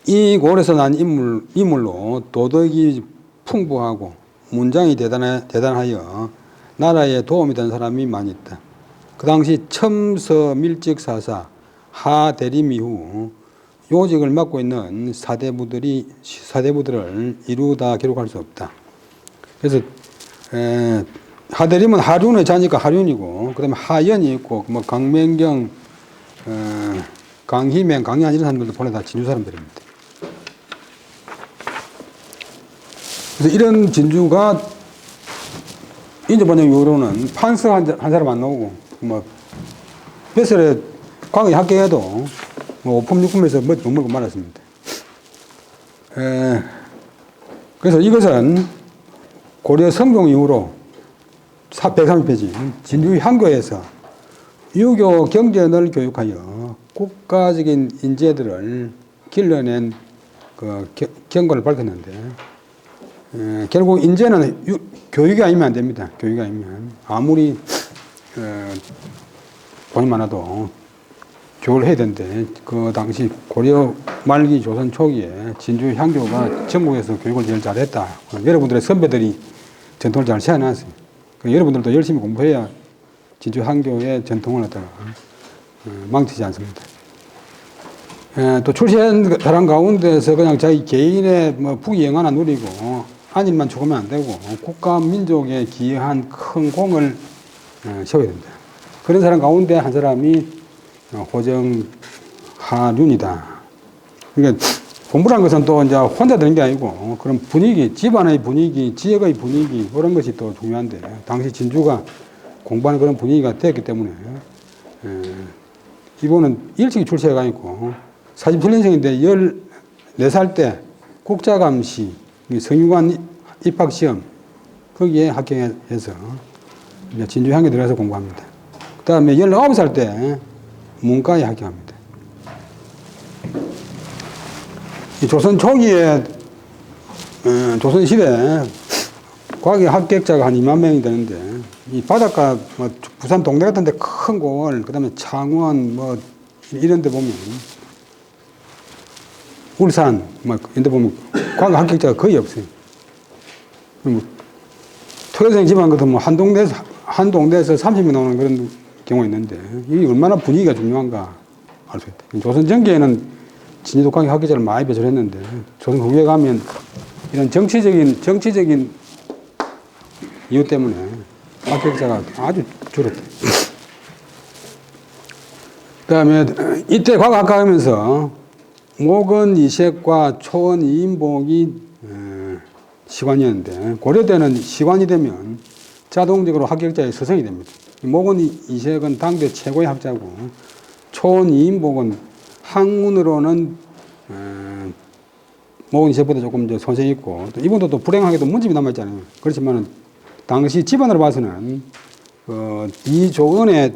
이 골에서 난 인물로 도덕이 풍부하고 문장이 대단하여 나라에 도움이 된 사람이 많이 있다. 그 당시 첨서 밀직사사 하대림 이후 요직을 맡고 있는 사대부들을 이루 다 기록할 수 없다. 그래서 하대림은 하륜의 자니까 하륜이고, 그 다음에 하연이 있고, 뭐 강맹경, 강희맹, 강희한 이런 사람들도 본래 다 진주 사람들입니다. 그래서 이런 진주가 인조번역 이후로는 판서 한 사람 안 나오고, 뭐 뱃설에 과거에 합격해도 뭐 오품육품에서 못 먹고 말았습니다. 그래서 이것은 고려 성종 이후로 130페이지 진주 향교에서 유교 경전을 교육하여 국가적인 인재들을 길러낸 그 경고를 밝혔는데 결국 인재는 교육이 아니면 안 됩니다. 교육이 아니면 아무리 돈이 많아도 교육을 해야 되는데 그 당시 고려 말기 조선 초기에 진주 향교가 전국에서 교육을 제일 잘했다. 여러분들의 선배들이 전통을 잘 세워놨어요. 여러분들도 열심히 공부해야 진주 향교의 전통을 갖다가 망치지 않습니다. 또 출세한 사람 가운데서 그냥 자기 개인의 뭐 부귀영 하나 누리고 안일만 죽으면 안 되고 국가 민족에 기여한 큰 공을 세워야 됩니다. 그런 사람 가운데 한 사람이 호정하륜이다. 그러니까 공부라는 것은 또 이제 혼자 되는 게 아니고 그런 분위기, 집안의 분위기, 지역의 분위기 그런 것이 또 중요한데 당시 진주가 공부하는 그런 분위기가 되었기 때문에 이분은 일찍 출세가 있고 47년생인데 14살 때 국자감시, 성균관 입학시험 거기에 합격해서 진주 향에 들어가서 공부합니다. 그 다음에 19살 때 문과에 합격합니다. 조선 초기에 조선시대 과학의 합격자가 한 2만 명이 되는데 이 바닷가 뭐 부산 동네 같은 데 큰 곳, 그 다음에 창원 뭐 이런 데 보면 울산 뭐 이런 데 보면 과학 합격자가 거의 없어요. 토교생 집안 같은 뭐 한 동네에서 30명 나오는 그런 경우가 있는데 이게 얼마나 분위기가 중요한가 알 수 있다. 조선 전기에는 진주 독학의 학교자를 많이 배출했는데 조선 후기에 가면 이런 정치적인 이유 때문에 합격자가 아주 줄었대. 그 다음에 이때 과거학과 하면서 목은 이색과 초원 이인복이 시관이었는데 고려 때는 시관이 되면 자동적으로 합격자의 서성이 됩니다. 목은 이색은 당대 최고의 학자고 초원 이인복은 학문으로는 목은 이색보다 조금 더 손색이 있고 또 이분도 또 불행하게도 문집이 남아있잖아요. 그렇지만 당시 집안으로 봐서는 이조은의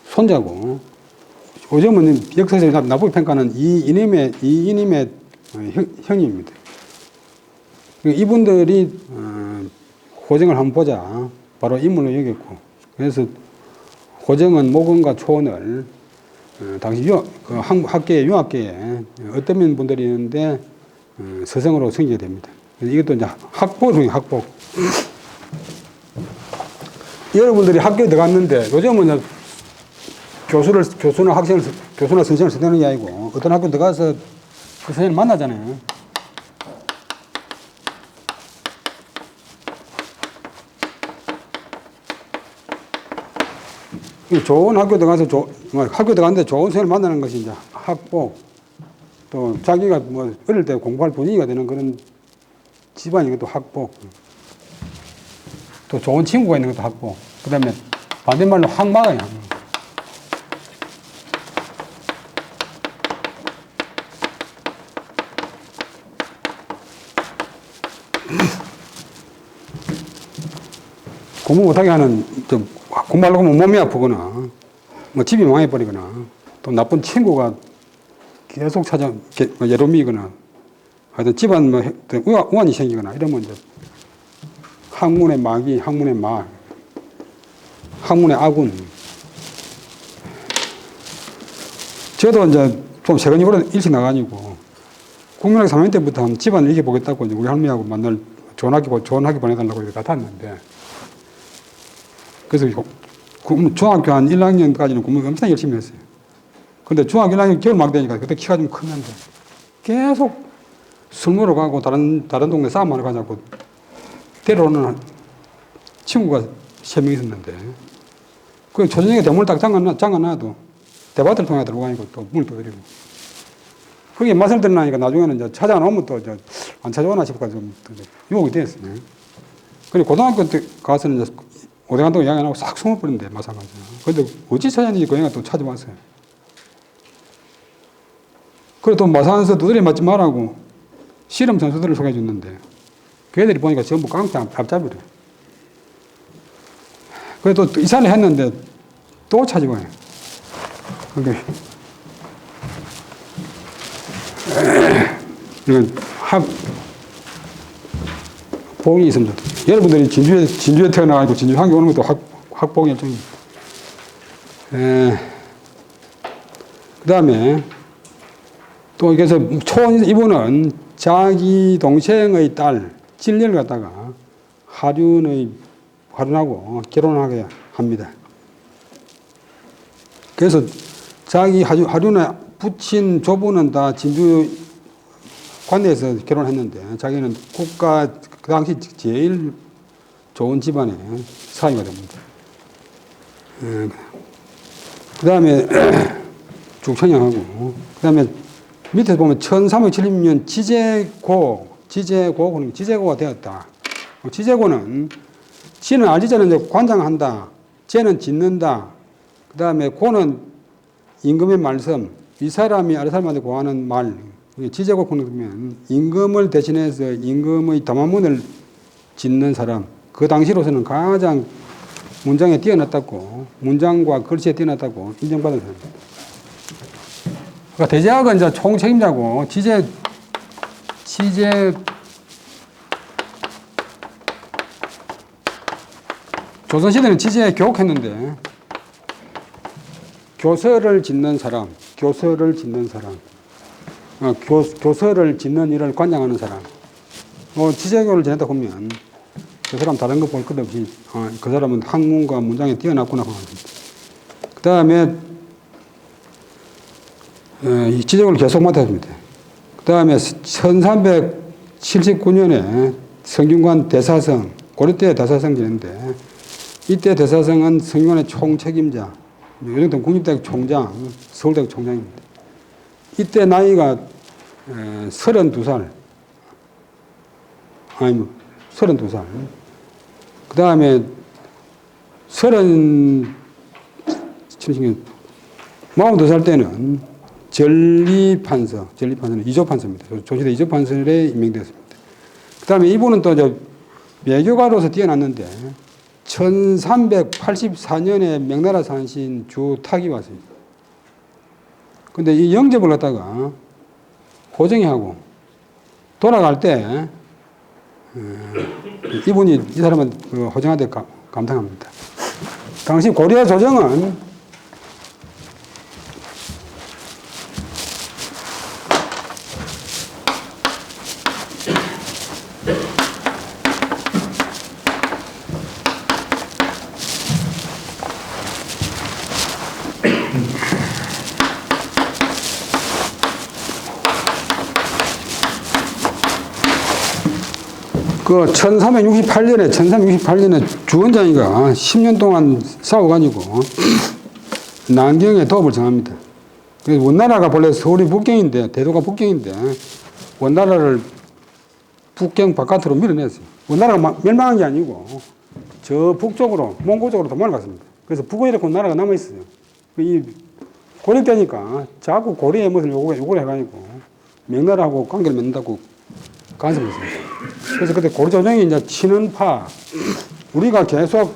손자고 요즘은 역사에서 나쁘게 평가하는 이인임의 형님입니다. 이분들이 호정을 한번 보자 바로 인물로 여겼고 그래서 호정은 목원과 초원을 당시 학계에 융합계에 어떤 분들이 있는데 서성으로 섬기게 됩니다. 이것도 이제 학복 중에 학복. 여러분들이 학교에 들어갔는데 요즘은 교수나 선생을 선택하는 게 아니고 어떤 학교 들어가서 그 선생을 만나잖아요. 좋은 학교 들어가서 학교 들어갔는데 좋은 선생님을 만나는 것이 이제 학복, 또 자기가 뭐 어릴 때 공부할 분위기가 되는 그런 집안인 것도 학복, 또 좋은 친구가 있는 것도 학복, 그 다음에 반대말로 학마가요. 공부 못하게 하는, 공부하려고 하면 몸이 아프거나, 뭐 집이 망해버리거나, 또 나쁜 친구가 계속 예로미거나, 하여튼 집안 뭐 우환이 생기거나 이러면 이제 학문의 마귀, 학문의 마, 학문의 아군. 저도 이제 좀 세근이보다 일찍 나가지고, 국민학교 3학년 때부터 한 집안을 이겨보겠다고 이제 우리 할머니하고 만날 좋은 학교 보내달라고 이렇게 갔았는데, 그래서 중학교 한 1학년까지는 공부 엄청 열심히 했어요. 근데 중학교 1학년 겨울막 되니까 그때 키가 좀 컸는데 계속 술 먹으러 가고 다른 동네 싸움하러 가자고 데려오는 친구가 3명 있었는데, 그 조저녁에 대문을 딱 잠가놔도 대밭을 통해 들어가니까 또 문을 두드리고, 그게 맛을 들으니까 나중에는 이제 찾아오면 또 안 찾아오나 싶어서 좀 유혹이 됐어요. 그리고 고등학교 때 가서는 이제 오대간동 이야기 안 하고 싹 숨어버린대, 마찬가지로. 근데 어찌 찾았는지 그 애가 또 찾아왔어요. 그래 또 마산에서 두드려 맞지 말라고 씨름 선수들을 소개해 줬는데, 그 애들이 보니까 전부 깡패 앞잡이래. 그래 또 이사를 했는데 또 찾아와요. 그게 이건 학복이 있습니다. 여러분들이 진주에 태어나가지고 진주 한개 오는 것도 학복의 일종입니다. 그 다음에 또 그래서 이분은 자기 동생의 딸 진리를 갖다가 하륜하고 결혼하게 합니다. 그래서 자기 하륜의 부친 조부는 다 진주 관내에서 결혼했는데, 자기는 국가 그 당시 제일 좋은 집안의 사위가 됩니다. 그 다음에 죽천양하고, 그 다음에 밑에 보면 1370년 지제고가 되었다. 지제고는 지는 알지자는 이제 관장한다, 제는 짓는다, 그 다음에 고는 임금의 말씀, 이 사람이 아래 사람한테 고하는 말, 지제고 보면 임금을 대신해서 임금의 담화문을 짓는 사람, 그 당시로서는 가장 문장에 뛰어났다고, 문장과 글씨에 뛰어났다고 인정받은 사람입니다. 그러니까 대제학은 이제 총책임자고, 조선시대는 지제 교육했는데, 교서를 짓는 사람, 교서를 짓는 일을 관장하는 사람, 지제교를 지냈다 보면 그 사람 다른 거 볼 것 없이 그 사람은 학문과 문장에 뛰어났구나 하는 겁니다. 그 다음에 이 지제교를 계속 맡았습니다. 그 다음에 1379년에 성균관 대사성, 고려 때 대사성 지냈는데, 이때 대사성은 성균관의 총책임자, 요즘도 국립대학 총장, 서울대학 총장입니다. 이때 나이가 32살. 아니, 32살. 그 다음에 42살 때는 전리판서는 이조판서입니다. 조시대 이조판서에 임명되었습니다. 그 다음에 이분은 또 외교가로서 뛰어났는데, 1384년에 명나라 산신 주탁이 왔습니다. 근데 이 영접을 갖다가 호정이 하고 돌아갈 때 이분이 이 사람은 호정한테 감당합니다. 당시 고려 조정은 그 1368년에 주원장이가 10년 동안 싸워가지고 남경의 도읍을 정합니다. 그래서 원나라가 본래 서울이 북경인데, 대도가 북경인데, 원나라를 북경 바깥으로 밀어냈어요. 원나라가 멸망한 게 아니고, 저 북쪽으로, 몽고 쪽으로 도망을 갔습니다. 그래서 북원이라 원나라가 남아있어요. 이 고려 때니까 자꾸 고려의 것을 요구를 해가지고, 명나라하고 관계를 맺는다고 간섭했습니다. 그래서 그때 고려 조정이 이제 친원파, 우리가 계속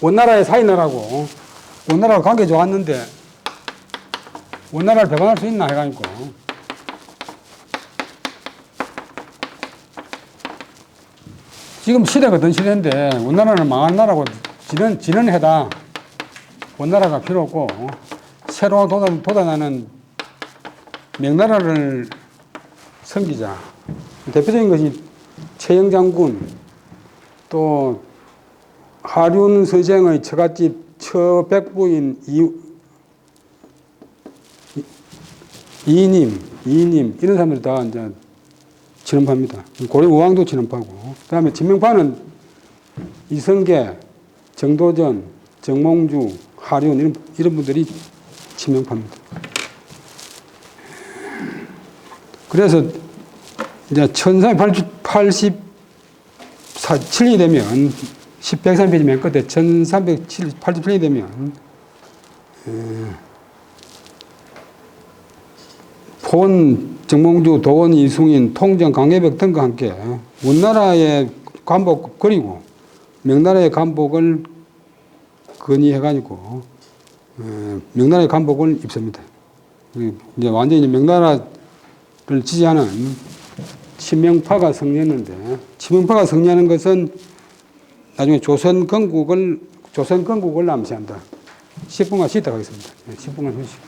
원나라의 사인하라고, 원나라와 관계 좋았는데, 원나라를 배반할 수 있나 해가지고, 지금 시대가 어떤 시대인데, 원나라는 망한 나라고 진언해다. 원나라가 필요 없고, 새로 돋아나는 명나라를 섬기자. 대표적인 것이 최영 장군, 또 하륜 선생의 처갓집 처백부인 이님 이런 사람들 다 이제 친원파입니다. 고려 우왕도 친원파고, 그 다음에 진명파는 이성계, 정도전, 정몽주, 하륜 이런 분들이 친명파입니다. 그래서 이제 1387년이 되면 103페이지 맨 끝에 1387년이 되면 폰, 정몽주, 도원, 이숭인, 통정, 강계벽 등과 함께 원나라의 관복 그리고 명나라의 관복을 건의해가지고 명나라의 관복을 입습니다. 이제 완전히 명나라를 지지하는 친명파가 승리했는데, 친명파가 승리하는 것은 나중에 조선 건국을 암시한다. 10분간 쉬다 가겠습니다. 10분간 휴식.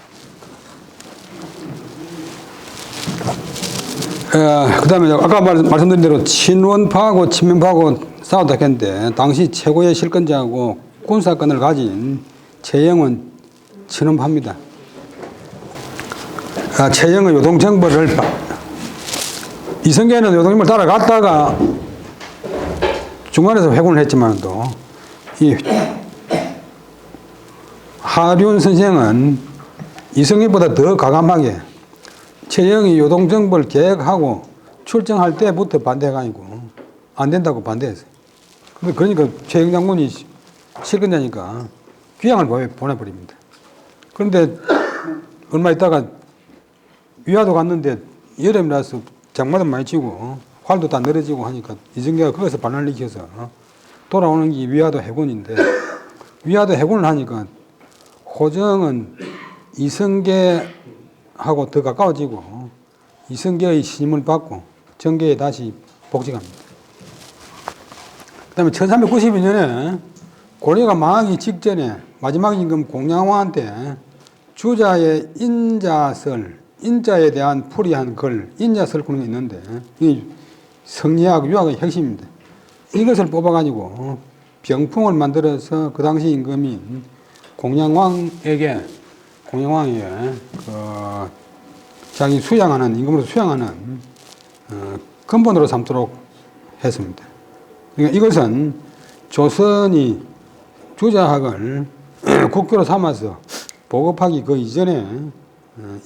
그 다음에 아까 말씀드린 대로 친원파하고 친명파하고 싸웠다 했는데, 당시 최고의 실권자하고 군사권을 가진 최영은 친원파입니다. 최영은 요동정벌을, 이성계는 요동정벌 따라갔다가 중간에서 회군을 했지만도, 이 하륜 선생은 이성계보다 더 과감하게 최영이 요동정벌 계획하고 출정할 때부터 반대해가지고 안 된다고 반대했어요. 그러니까 최영 장군이 실권자니까 귀양을 보내버립니다. 그런데 얼마 있다가 위화도 갔는데 여름이라서 장마도 많이 치고 활도 다 늘어지고 하니까 이성계가 거기서 반란을 일으켜서 돌아오는 게 위화도 해군인데, 위화도 해군을 하니까 호정은 이성계하고 더 가까워지고 이성계의 신임을 받고 정계에 다시 복직합니다. 그 다음에 1392년에 고려가 망하기 직전에 마지막 임금 공양왕한테 주자의 인자에 대한 풀이한 글, 인자설구는 있는데, 이 성리학, 유학의 핵심입니다. 이것을 뽑아가지고 병풍을 만들어서 그 당시 임금인 공양왕에게 자기 임금으로 수양하는 근본으로 삼도록 했습니다. 그러니까 이것은 조선이 주자학을 국교로 삼아서 보급하기 그 이전에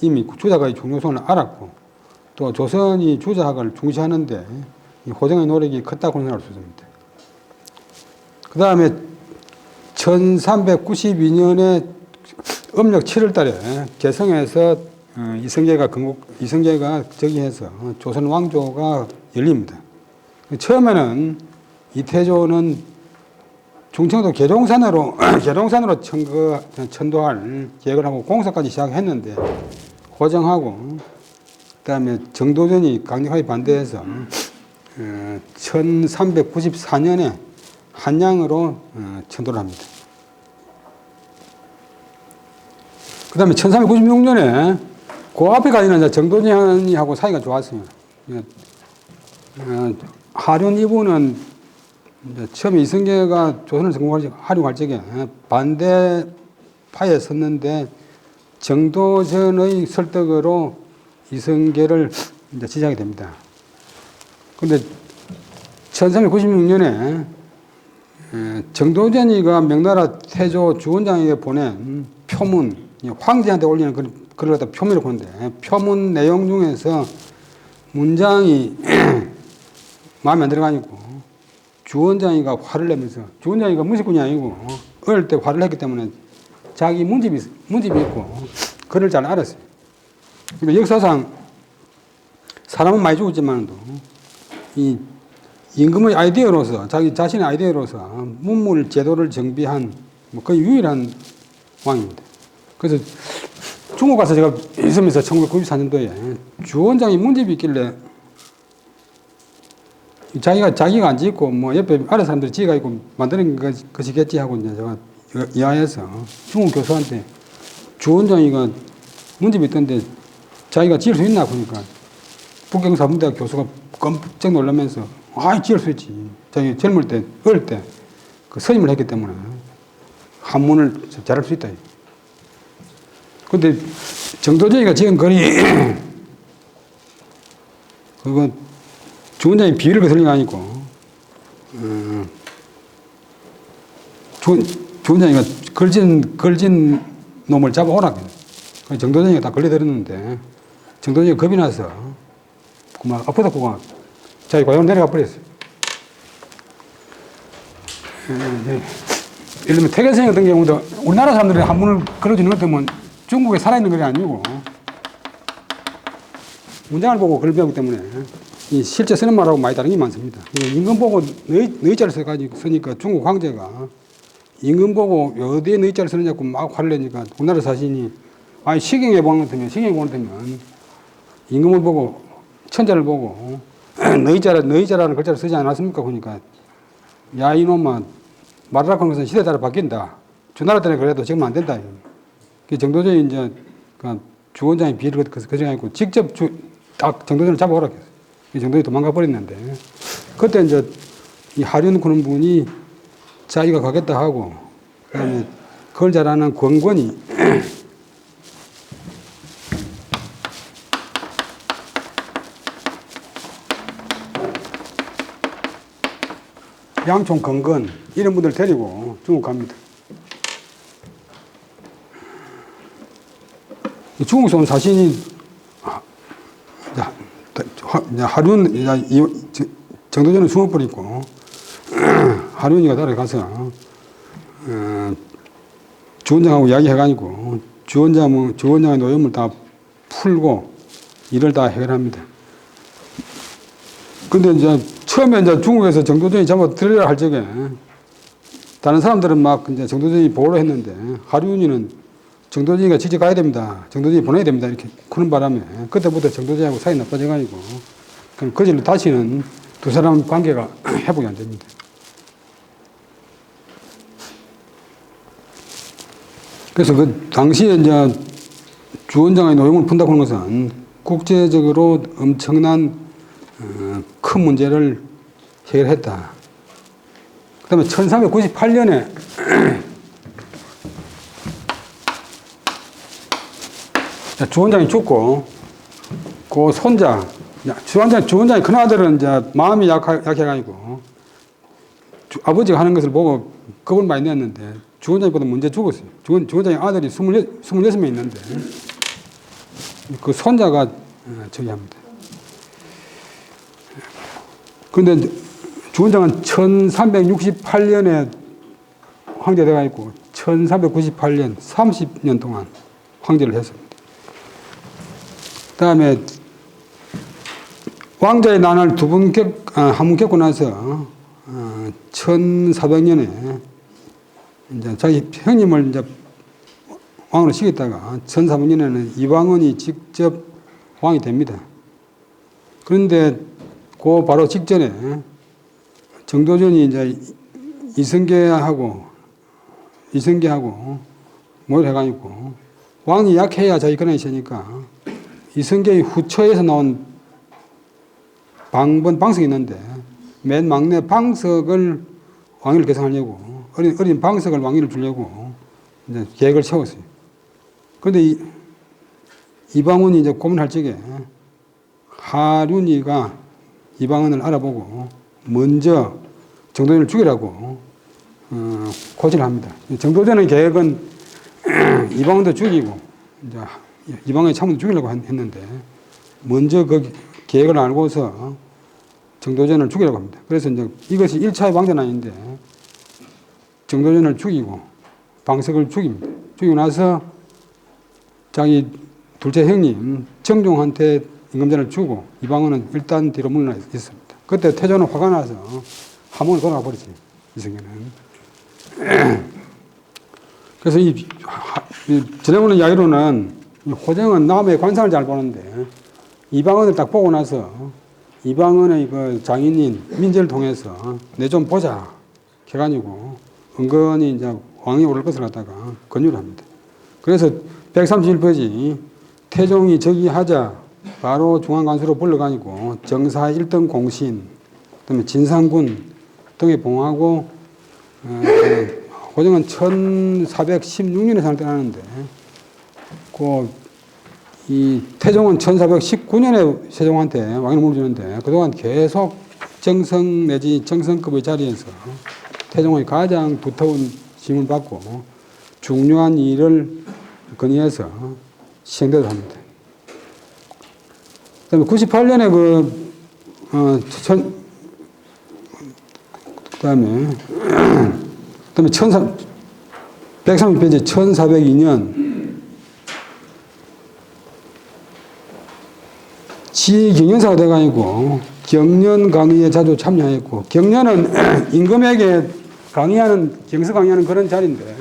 이미 주자학의 중요성을 알았고, 또 조선이 주자학을 중시하는데 호정의 노력이 컸다고 생각할 수 있습니다. 그 다음에 1392년에 음력 7월 달에 개성에서 이성계가 즉위해서 조선 왕조가 열립니다. 처음에는 이태조는 중청도 계룡산으로 천도할 계획을 하고 공사까지 시작했는데, 호정하고 그다음에 정도전이 강력하게 반대해서 1394년에 한양으로 천도를 합니다. 그 다음에 1396년에 그 앞에까지는 정도전이하고 사이가 좋았어요. 하륜 이분은 처음에 이성계가 조선을 하려고 할 적에 반대파에 섰는데, 정도전의 설득으로 이성계를 지지하게 됩니다. 그런데 1396년에 정도전이가 명나라 태조 주원장에게 보낸 표문, 황제한테 올리는 글을 갖다 표문이라고 하는데, 표문 내용 중에서 문장이 마음에 안 들어가니까 주원장이가 화를 내면서, 주원장이가 무식군이 아니고 어릴 때 화를 냈기 때문에 자기 문집이 있고 그를 잘 알았어요. 그러니까 역사상 사람은 많이 죽었지만도 이 임금의 아이디어로서, 자기 자신의 아이디어로서 문물 제도를 정비한 거의 유일한 왕입니다. 그래서 중국 가서 제가 있으면서 1994년도에 주원장이 문집이 있길래 자기가 안 짓고 뭐 옆에 아래 사람들이 지어가 있고 만드는 것이겠지 하고 이제 제가 이해해서 중국 교수한테 주원장이가 문집이 있던데 자기가 지을 수 있나 보니까 북경사문대학 교수가 깜짝 놀라면서 지을 수 있지. 자기 젊을 때, 어릴 때 그 선임을 했기 때문에 한문을 잘할 수 있다. 근데 정도전이가 지은 글이 그거 주원장이 비위를 거슬린 게 아니고 주원장이가 걸진 놈을 잡아오라. 정도전이가 다 걸려들었는데 정도전이가 겁이 나서 막 아프다 고가 자기 고향으로 내려가 버렸어요. 예를 들면 태계생 같은 경우도 우리나라 사람들이 한문을 걸어주는 것 때문에 중국에 살아있는 글이 아니고 문장을 보고 글을 배우기 때문에 이 실제 쓰는 말하고 많이 다른 게 많습니다. 임금 보고 너희자를 쓰니까 중국 황제가 임금 보고 어디에 너희자를 쓰느냐고 막 화를 내니까 우리나라 사신이 시경에 보는 것 같으면 임금을 보고 천자를 보고 너희자라는 글자를 쓰지 않았습니까? 그러니까 야 이놈아 말하라고 하는 것은 시대에 따라 바뀐다. 주나라 때는 그래도 지금 안 된다. 그 정도전이 이제 주원장의 비위를 거정하고 직접 딱 정도전을 잡아오라 했어요. 정도전이 도망가 버렸는데 그때 이제 이 하륜 그런 분이 자기가 가겠다 하고 그다음에 그걸 잘하는 권권이 양총 건건 이런 분들 데리고 중국 갑니다. 중국에서 온 사신이 하륜 정도전은 숨어버리고 하륜이가 따라가서 주원장하고 이야기해가지고 주원장의 노염을 다 풀고 일을 다 해결합니다. 근데 이제 처음에 이제 중국에서 정도전이 잡아 들으려 할 적에 다른 사람들은 막 이제 정도전이 보호를 했는데 하륜이는 정도전이가 직접 가야 됩니다. 정도전이 보내야 됩니다. 이렇게 그런 바람에 그때부터 정도전하고 사이 나빠져가지고 그럼 그 절로 다시는 두 사람 관계가 회복이 안 됩니다. 그래서 그 당시에 이제 주원장의 노용을 푼다고 하는 것은 국제적으로 엄청난 큰 문제를 해결했다. 그 다음에 1398년에 주원장이 죽고 그 손자 주원장의 큰아들은 이제 마음이 약해가지고 아버지가 하는 것을 보고 겁을 많이 냈는데 주원장보다 먼저 죽었어요. 주원장의 아들이 26명 있는데 그 손자가 저기 합니다. 그런데 주원장은 1368년에 황제되어 있고 1398년 30년 동안 황제를 했습니다. 그 다음에 왕자의 난을 한 번 겪고 나서 1400년에 이제 자기 형님을 이제 왕으로 시켰다가 1400년에는 이방원이 직접 왕이 됩니다. 그런데 그 바로 직전에 정도전이 이제 이성계하고 모의를 해가지고 왕이 약해야 자기 권한이 있으니까 이성계의 후처에서 나온 방석이 있는데 맨 막내 방석을 왕위를 계승하려고 어린 방석을 왕위를 주려고 이제 계획을 세웠어요. 그런데 이방원이 이제 고민할 적에 하륜이가 이방원을 알아보고 먼저 정도전을 죽이라고 고지를 합니다. 정도전의 계획은 이방원도 죽이고 이제 이방원의 참모도 죽이려고 했는데 먼저 그 계획을 알고서 정도전을 죽이려고 합니다. 그래서 이제 이것이 1차의 방전아닌데 정도전을 죽이고 방석을 죽입니다. 죽이고 나서 자기 둘째 형님 정종한테 임금전을 주고 이방원은 일단 뒤로 물러나 있습니다. 그때 태조는 화가 나서 함흥으로 돌아가 버리지, 이성계는. 그래서 전해오는 이야기로는 호정은 남의 관상을 잘 보는데 이방원을 딱 보고 나서 이방원의 그 장인인 민재를 통해서 내 좀 보자 해가지고 은근히 이제 왕이 오를 것을 갖다가 권유를 합니다. 그래서 131페이지 태종이 즉위하자 바로 중앙관수로 불러가지고 정사 1등 공신, 그다음에 진상군 등에 봉하고 호정은 1416년에 상대하는데 이 태종은 1419년에 세종한테 왕위를 물려주는데 그동안 계속 정성 내지 정성급의 자리에서 태종의 가장 두터운 짐을 받고 중요한 일을 건의해서 시행되도록 합니다. 그다음에 98년에 그다음에 130페이지 1402년 지경연사가 돼가지고 경연 강의에 자주 참여했고 경연은 임금에게 경서 강의하는 그런 자리인데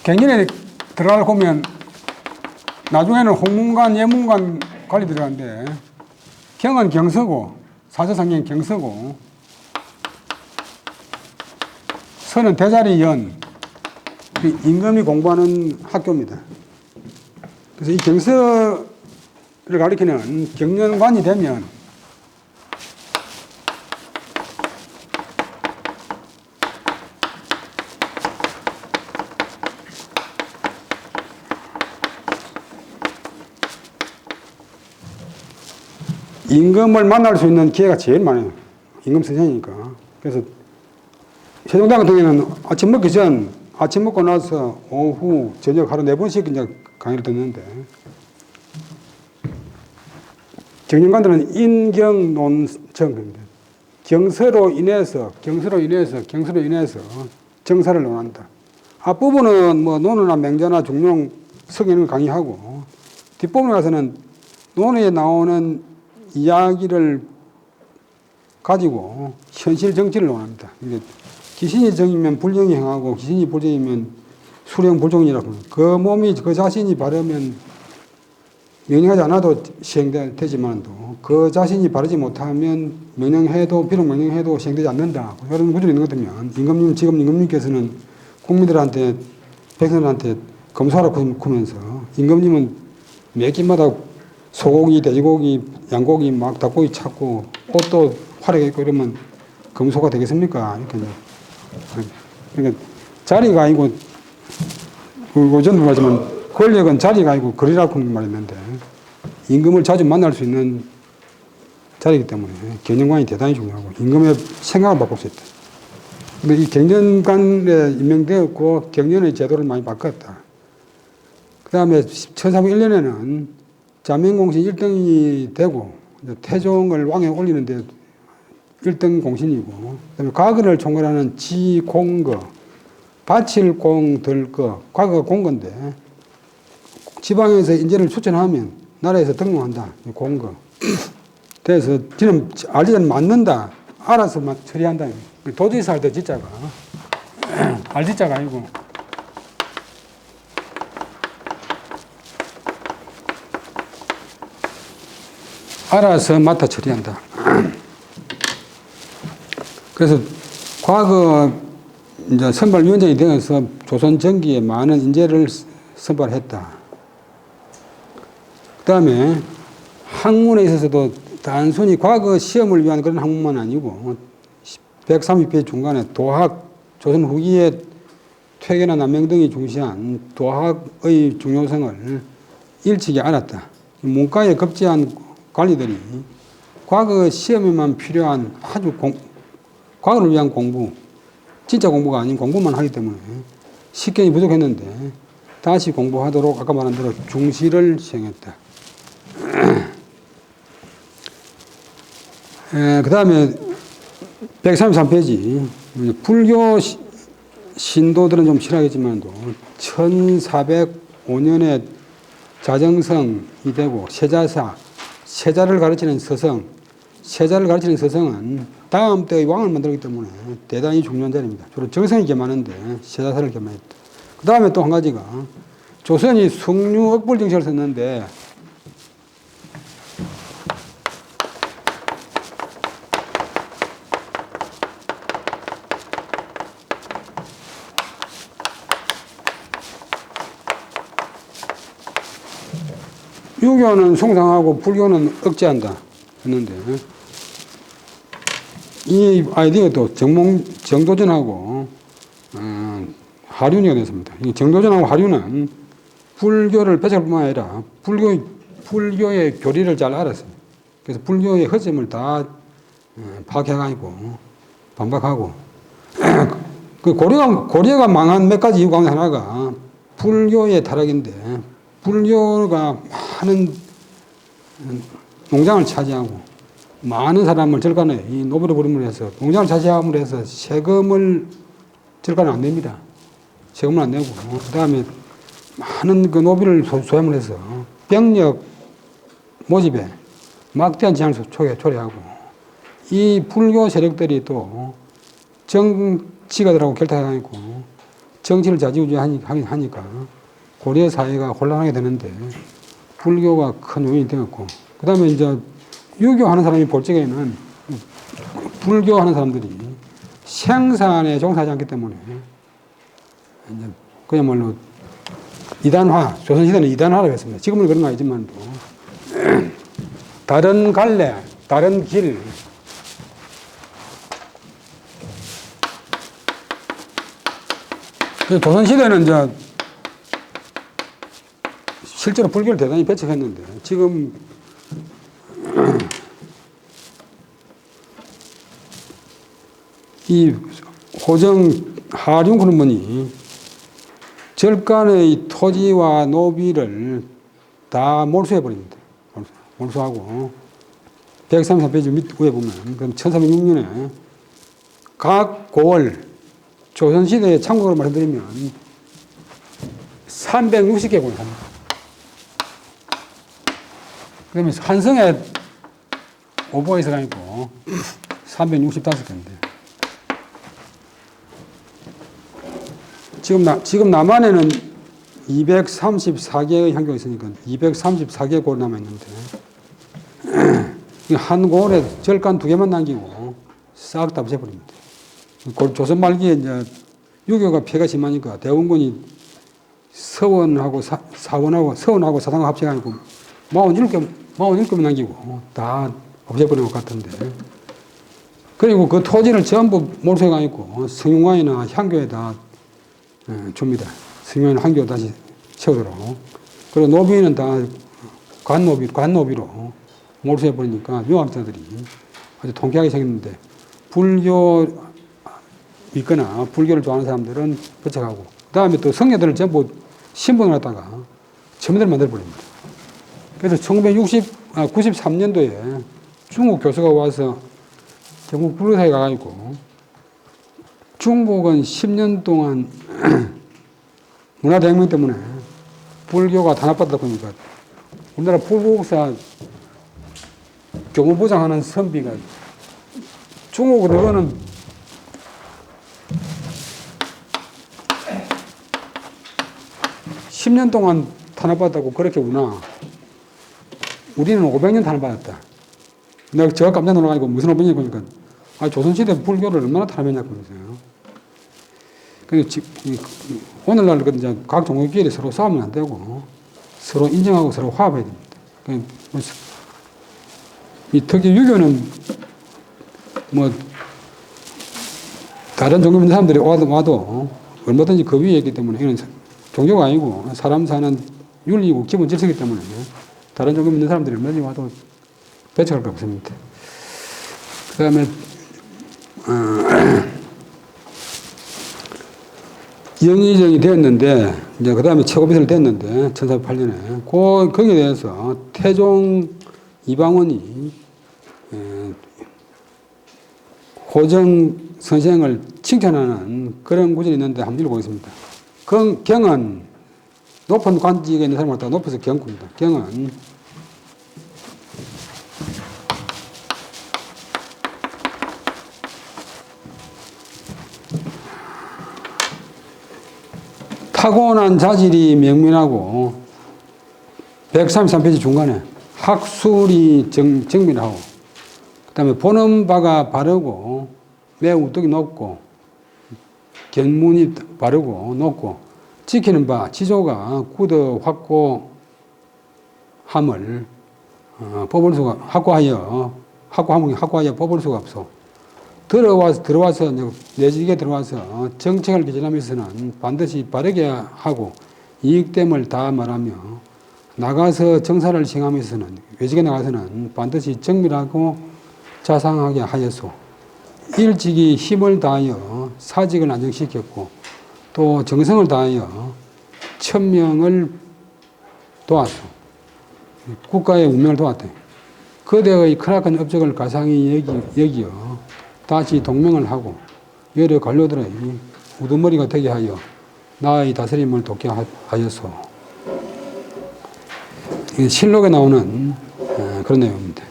경연에 들어가고 보면 나중에는 홍문관, 예문관 관리 들어가는데 경은 경서고 사서상경은 경서고 서는 대자리 연 임금이 공부하는 학교입니다. 그래서 이 경서를 가리키는 경연관이 되면 임금을 만날 수 있는 기회가 제일 많아요. 임금 선생이니까. 그래서 세종대왕 같은 경우에는 아침 먹기 전, 아침 먹고 나서 오후, 저녁 하루 4번씩 이제 강의를 듣는데 경영관들은 인경논청입니다. 경서로 인해서 정사를 논한다. 앞부분은 뭐 논어나 맹자나 중용 성인을 강의하고 뒷부분에 가서는 논어에 나오는 이야기를 가지고 현실 정치를 논합니다. 기신이 정이면 불정이 행하고 기신이 불정이면 수령 불정이라고 합니다. 그 몸이 그 자신이 바르면 명령하지 않아도 시행되지만도 그 자신이 바르지 못하면 비록 명령해도 시행되지 않는다. 이런 구절이 있는 것 같으면 지금 임금님께서는 국민들한테 백성들한테 검소하라고 구면서 임금님은 매 끼마다 소고기, 돼지고기, 양고기, 막 닭고기 찾고 옷도 화려하게 입고 이러면 검소가 되겠습니까? 이렇게. 그러니까 자리가 아니고, 전도 말하지만 권력은 자리가 아니고 거리라고 말했는데 임금을 자주 만날 수 있는 자리이기 때문에 경영관이 대단히 중요하고 임금의 생각을 바꿀 수 있다. 근데 이 경영관에 임명되었고 경연의 제도를 많이 바꿨다. 그 다음에 1401년에는 자명공신 1등이 되고 태종을 왕에 올리는데 1등 공신이고 그다음에 과거를 총괄하는 지공거, 바칠공 들거, 과거가 공거인데 지방에서 인재를 추천하면 나라에서 등록한다. 공거. 그래서 지금 알지는 맞는다. 알아서 처리한다. 도지사 할 때 지자가 알지자가 아니고 알아서 맡아 처리한다. 그래서 과거 이제 선발위원장이 되어서 조선 전기에 많은 인재를 선발했다. 그 다음에 학문에 있어서도 단순히 과거 시험을 위한 그런 학문만 아니고 130페이지 중간에 도학, 조선 후기에 퇴계나 남명 등이 중시한 도학의 중요성을 일찍이 알았다. 문과에 급제한 관리들이 과거 시험에만 필요한 아주 과거를 위한 공부, 진짜 공부가 아닌 공부만 하기 때문에 식견이 부족했는데 다시 공부하도록 아까 말한 대로 중시를 시행했다. 그 다음에 133페이지 불교 신도들은 좀 싫어하겠지만도 1405년에 자정성이 되고 세자를 가르치는 서성, 세자를 가르치는 서성은 다음 때의 왕을 만들기 때문에 대단히 중요한 자리입니다. 주로 정성이 겸하는데 세자사를 겸했다. 그 다음에 또 한 가지가 조선이 숭유억불 정책을 썼는데 유교는 숭상하고 불교는 억제한다 했는데 이 아이디어도 정도전하고 하륜이가 됐습니다. 이 정도전하고 하륜은 불교를 배척할 뿐만 아니라 불교의 교리를 잘 알았어요. 그래서 불교의 허점을 다 파악해가지고 반박하고 그 고려가 망한 몇 가지 이유 가운데 하나가 불교의 타락인데 불교가 많은 농장을 차지하고 많은 사람을 절간에 이 노비로 부름을 해서 농장을 차지함으로 해서 세금을 절간은 안 냅니다. 세금을 안 내고 그 다음에 많은 그 노비를 소임을 해서 병력 모집에 막대한 제한을 초래하고 이 불교 세력들이 또 정치가들하고 결탁해가지고 정치를 좌지우지하니까 고려 사회가 혼란하게 되는데 불교가 큰 요인이 되었고 그 다음에 이제 유교하는 사람이 볼 적에는 불교하는 사람들이 생산에 종사하지 않기 때문에 이제 그야말로 이단화, 조선시대는 이단화라고 했습니다. 지금은 그런 거 아니지만도 다른 갈래, 다른 길 조선시대는 이제 실제로 불교를 대단히 배척했는데 지금 이 호정 하륜 그런분이 절간의 토지와 노비를 다 몰수해버립니다. 몰수하고 133페이지 밑 위에 보면 그럼 1306년에 각 고월 조선시대의 참고로 말해드리면 360개 고를 합니다. 그러면 한성에 오보에서가 있고 365개인데 지금 남한에는 234개의 향교가 있으니까 234개 골 남아있는데 한 골에 절간 2개만 남기고 싹 다 부셔버립니다. 조선 말기에 이제 유교가 폐가 심하니까 대원군이 서원하고 사상을 합쳐가지고 47개 남기고 다 없애버린 것 같은데 그리고 그 토지를 전부 몰수해가지고 성윤관이나 향교에다 줍니다. 성윤관 향교 다시 채우도록. 그리고 노비는 다 관노비로 몰수해버리니까 유학자들이 아주 통쾌하게 생겼는데 불교 믿거나 불교를 좋아하는 사람들은 배척하고 그 다음에 또 성녀들을 전부 신분을 갖다가 처음대로 만들어버립니다. 그래서 1993년도에 중국 교수가 와서 전국 불교사에 가가지고 중국은 10년 동안 문화대혁명 때문에 불교가 탄압받다 보니까 우리나라 불국사 교무부장하는 선비가 중국으로는 (10년) 동안 탄압받았다고 그렇게 우나 우리는 500년 탄압받았다. 내가 제가 깜짝 놀라가지고 무슨 500년 보니까 조선시대 불교를 얼마나 탄압했냐고 그러세요. 오늘날 이제 각 종교끼리 서로 싸우면 안 되고 서로 인정하고 서로 화합해야 됩니다. 특히 유교는 뭐 다른 종교 믿는 사람들이 와도 얼마든지 그 위에 있기 때문에 이건 종교가 아니고 사람 사는 윤리고 기본 질서이기 때문에 다른 종교 믿는 사람들이 얼마든지 와도 배척할 거 없습니다. 그 다음에 영의정이 되었는데, 이제 그 다음에 최고비서를 됐는데, 1408년에. 거기에 대해서 태종 이방원이 호정 선생을 칭찬하는 그런 구절이 있는데 한번 읽어보겠습니다. 경은 높은 관직에 있는 사람을 갖다가 높여서 경구입니다. 경은 타고난 자질이 명민하고 133페이지 중간에 학술이 정밀하고 그 다음에 보는 바가 바르고 매우 우뚝이 높고 견문이 바르고 높고 지키는 바 지조가 굳어 확고함을 뽑을 수가 확고하여 뽑을 수가 없어. 들어와서 내직에 들어와서 정책을 개진하면서는 반드시 바르게 하고 이익됨을 다 말하며 나가서 정사를 시행하면서는 외직에 나가서는 반드시 정밀하고 자상하게 하였소. 일찍이 힘을 다하여 사직을 안정시켰고 또 정성을 다하여 천명을 도왔소. 국가의 운명을 도왔대. 그대의 크나큰 업적을 가상히 여기어 다시 동명을 하고 여러 관료들의 우두머리가 되게 하여 나의 다스림을 돕게 하였소. 이게 실록에 나오는 그런 내용입니다.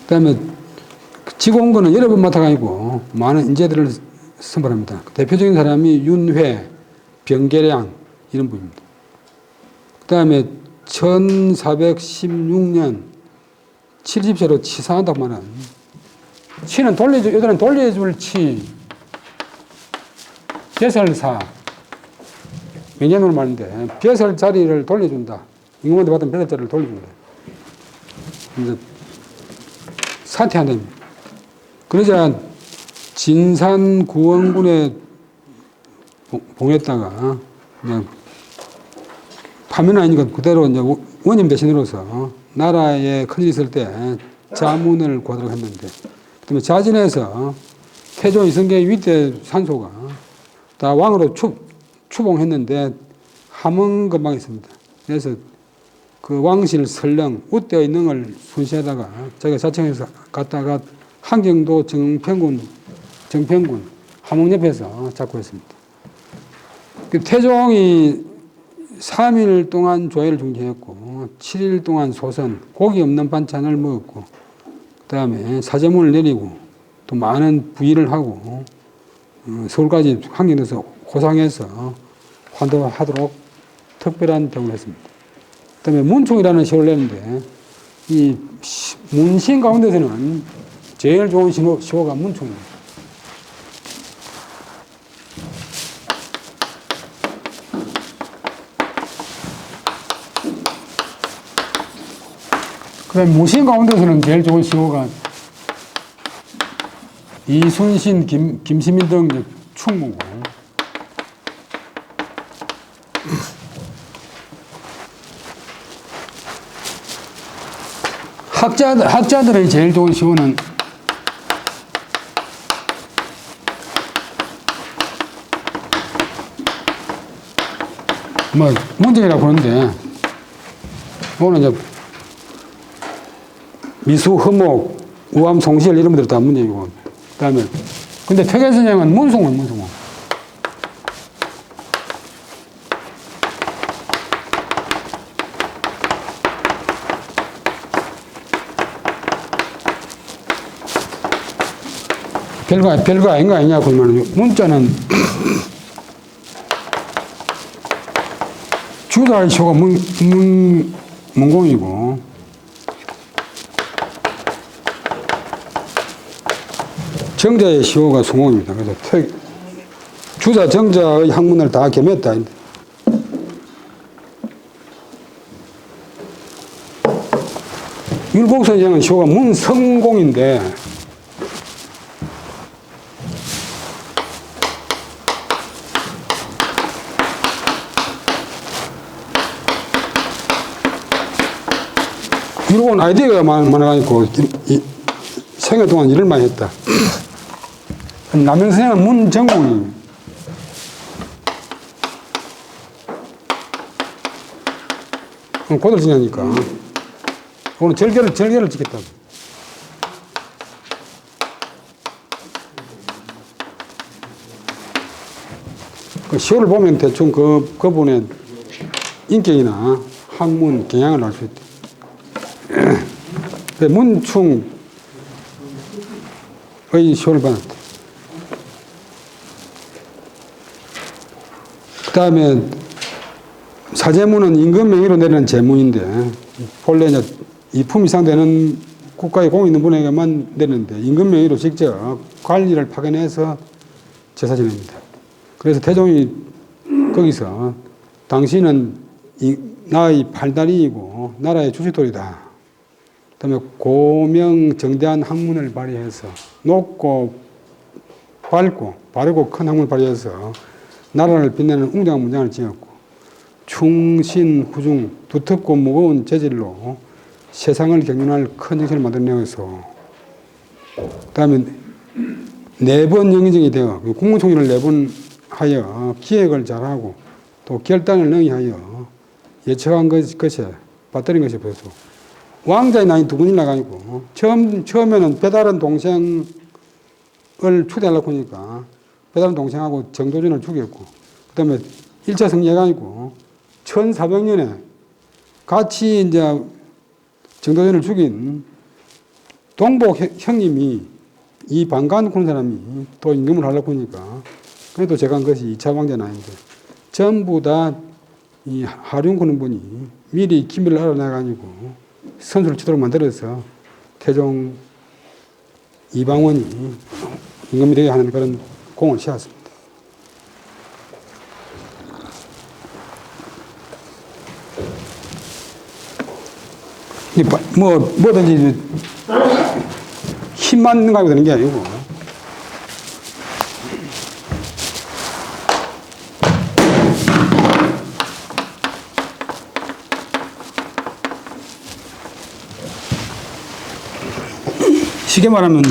그 다음에 지공권은 여러 번 맡아가지고 많은 인재들을 선발합니다. 대표적인 사람이 윤회, 병계량 이런 분입니다. 그 다음에 1416년 70세로 치사한다고 말하는 치는 요들은 돌려줄 치, 벼슬사, 명예으로 말하는데, 벼슬 자리를 돌려준다. 임금한테 받은 벼슬 자리를 돌려준다. 이제 사퇴한다. 그러자 진산 구원군에 봉했다가, 그냥 파면 아니니까 그대로 이제 원님 대신으로서 나라에 큰일 있을 때 자문을 구하도록 했는데, 그다음에 자진해서 태조 이성계의 윗대 산소가 다 왕으로 추봉했는데 함흥건방에 있습니다. 그래서 그 왕실 설령 웃대의 능을 순시하다가 자기가 자청해서 갔다가 한경도 정평군 함흥 옆에서 잡고 있습니다. 태종이 3일 동안 조회를 중지했고 7일 동안 소선, 고기 없는 반찬을 먹었고 그 다음에 사제문을 내리고 또 많은 부의를 하고 서울까지 항행돼서 호상해서 환도하도록 특별한 대우를 했습니다. 그 다음에 문총이라는 시호를 내는데 이 문신 가운데서는 제일 좋은 시호가 문총입니다. 그 다음에 무신 가운데서는 제일 좋은 시호가 이순신, 김시민 등 충무고 학자들의 제일 좋은 시호는 뭐 문정이라고 그러는데 오늘 이제 미수, 허목, 우암, 송시열 이런 분들 다 문제이고 그 다음에 근데 퇴계선생은 문송은 별거 아닌 거 아니냐 그러면 문자는 주다의 시호가 문공이고 정자의 시호가 수공입니다. 그래서 주자 정자의 학문을 다 겸했다. 율곡선생은 시호가 문성공인데 율곡은 아이디어가 많아가지고 생애 동안 일을 많이 했다. 남영선생은 문정공이 고들 지냐니까 오늘 절개를 짓겠다고. 그 시호를 보면 대충 그 분의 인격이나 학문 경향을 알 수 있다. 문충의 시호를 받았다. 그 다음에 사제문은 임금 명의로 내리는 제문인데 본래 이제 2품 이상 되는 국가의 공이 있는 분에게만 내리는데 임금 명의로 직접 관리를 파견해서 제사 지냅니다. 그래서 태종이 거기서 당신은 나의 팔다리이고 나라의 주춧돌이다. 그다음에 고명 정대한 학문을 발휘해서 높고 밝고 바르고 큰 학문을 발휘해서 나라를 빛내는 웅장한 문장을 지었고 충신후중 두텁고 무거운 재질로 세상을 경륜할 큰 정신을 만들어내어서 그다음에 4번 영의정이 되어 국무총리를 4번 하여 기획을 잘하고 또 결단을 능히 하여 예측한 것에 빠뜨린 것이 벌써 왕자의 나이 2분이 나가지고 처음에는 배다른 동생을 추대하려고 하니까 배다른 동생하고 정도전을 죽였고 그 다음에 1차 승리해가지고 1400년에 같이 이제 정도전을 죽인 동복 형님이 이 방관 그런 사람이 또 임금을 하려고 하니까 그래도 제가 한 것이 2차 왕자 나이인데 전부 다 이 하륜 그런 분이 미리 기밀을 알아내가지고 선수를 치도록 만들어서 태종 이방원이 임금이 되게 하는 그런 공을 세웠습니다. 뭐든지 힘만 가지고 되는 게 아니고 쉽게 말하면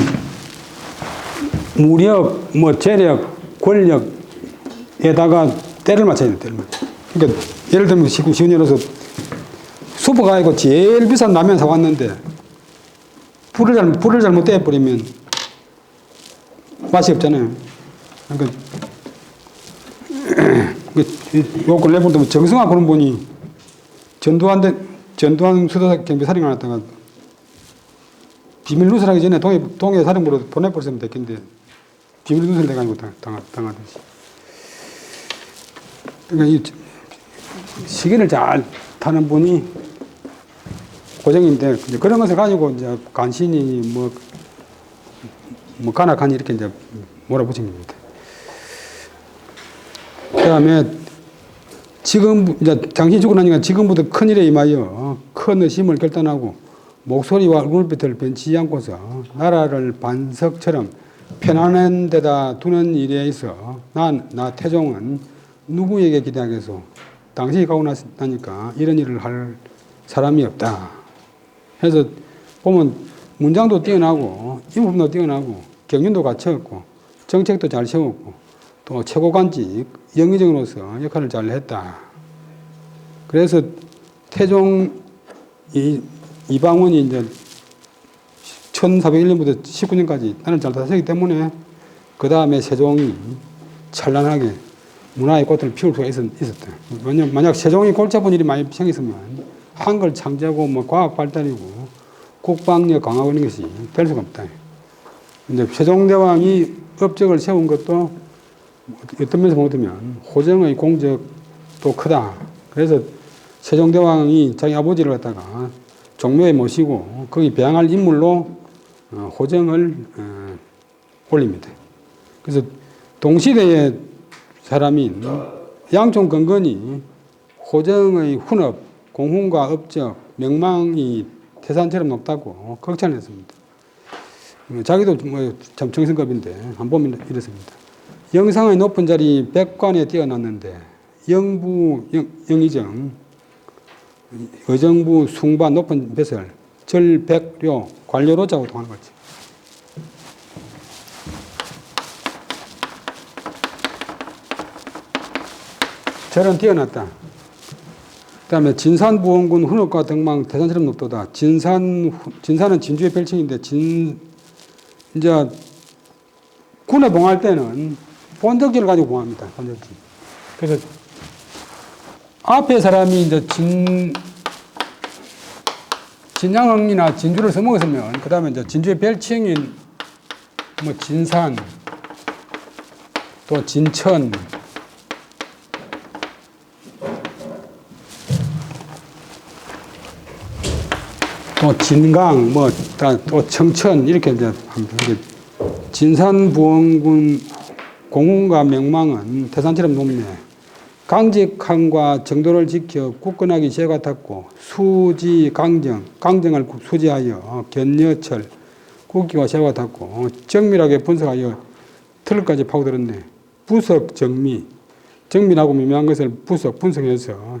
무력, 재력, 권력에다가 때를 맞춰야 돼요. 때를 맞춰. 그러니까 예를 들면 쉬운 예로서 슈퍼 가고 제일 비싼 라면 사왔는데 불을 잘못 떼버리면 맛이 없잖아요. 그러니까 요 근래 보면 정승화 그런 분이 전두환 수도사 경비사령관 왔다가 비밀 누설하기 전에 동해 사령부로 보내버렸으면 됐겠는데 비밀 누설 돼가지고 당하듯이. 그러니까 이 시기를 잘 타는 분이 고정인데 이제 그런 것을 가지고 이제 간신히 간악하니 이렇게 이제 몰아붙인 겁니다. 그다음에 지금 이제 당신이 죽고 나니까 지금부터 큰 일에 임하여 큰 의심을 결단하고 목소리와 얼굴빛을 변치 않고서 나라를 반석처럼 편안한 데다 두는 일에 있어 나 태종은 누구에게 기대하겠소? 당신이 가고 나니까 이런 일을 할 사람이 없다. 해서 보면 문장도 뛰어나고 인품도 뛰어나고 경륜도 갖췄고 정책도 잘 세웠고 또 최고관직 영의정으로서 역할을 잘 했다. 그래서 태종 이방원이 이제 1401년부터 19년까지 나라를 잘 다스리기 때문에 그 다음에 세종이 찬란하게 문화의 꽃을 피울 수가 있었다. 만약 세종이 골치 아픈 일이 많이 생겼으면 한글 창제하고 과학 발달이고 국방력 강화하고 있는 것이 될 수가 없다. 이제 세종대왕이 업적을 세운 것도 어떤 면에서 보면 호정의 공적도 크다. 그래서 세종대왕이 자기 아버지를 갖다가 종묘에 모시고 거기 배양할 인물로 호정을 올립니다. 그래서 동시대의 사람인 양촌건건이 호정의 훈업, 공훈과 업적, 명망이 태산처럼 높다고 극찬을 했습니다. 자기도 참 정성급인데 한번 보면 이렇습니다. 영상의 높은 자리 백관에 뛰어났는데 영의정, 의정부 숭바 높은 뱃을 절백료 관료로 자고 통하는 거지. 절은 뛰어났다. 그다음에 진산부원군 훈업과 덕망 태산처럼 높도다. 진산은 진주의 별칭인데 이제 군에 봉할 때는 본적지를 가지고 봉합니다. 본적지. 그래서 앞에 사람이 이제 진양왕이나 진주를 써먹었으면 그 다음에 이제 진주의 별칭인 뭐 진산 또 진천 또 진강 또 청천 이렇게 이제 진산부원군 공훈과 명망은 태산처럼 높네. 강직함과 정도를 지켜 굳건하게 죄가 탔고 수지 강정을 수지하여 견여철 굳기와 죄가 탔고 정밀하게 분석하여 틀까지 파고들었네. 부석 정밀하고 미묘한 것을 분석해서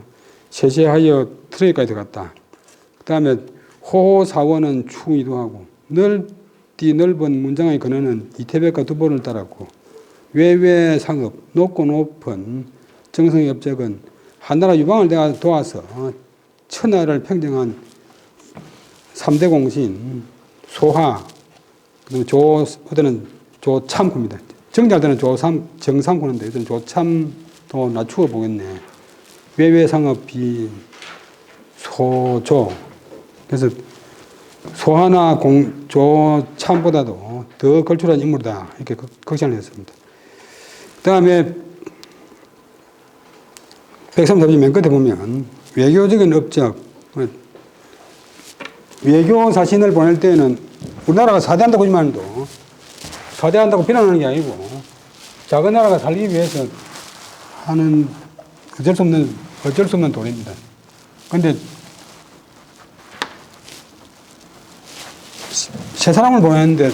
세세하여 틀에까지 들어갔다. 그 다음에 호사원은 추이도하고 넓은 문장의 근원은 이태백과 두본을 따랐고 외외상업 높고 높은 정성의 업적은 한나라 유방을 도와서 천하를 평정한 3대 공신 소하 그다음에 어디는 조참구입니다. 정리할 때는 정삼구인데 이들은 조참도 낮추어 보겠네. 외외상업비 소조 그래서 소하나 조참보다도 더 걸출한 인물이다 이렇게 극찬을 했습니다. 그 다음에 134쪽 맨 끝에 보면 외교적인 업적 외교 사신을 보낼 때는 우리나라가 사대한다고 하지만도 사대한다고 비난하는 게 아니고 작은 나라가 살기 위해서 하는 어쩔 수 없는 도리입니다. 그런데 세 사람을 보냈는데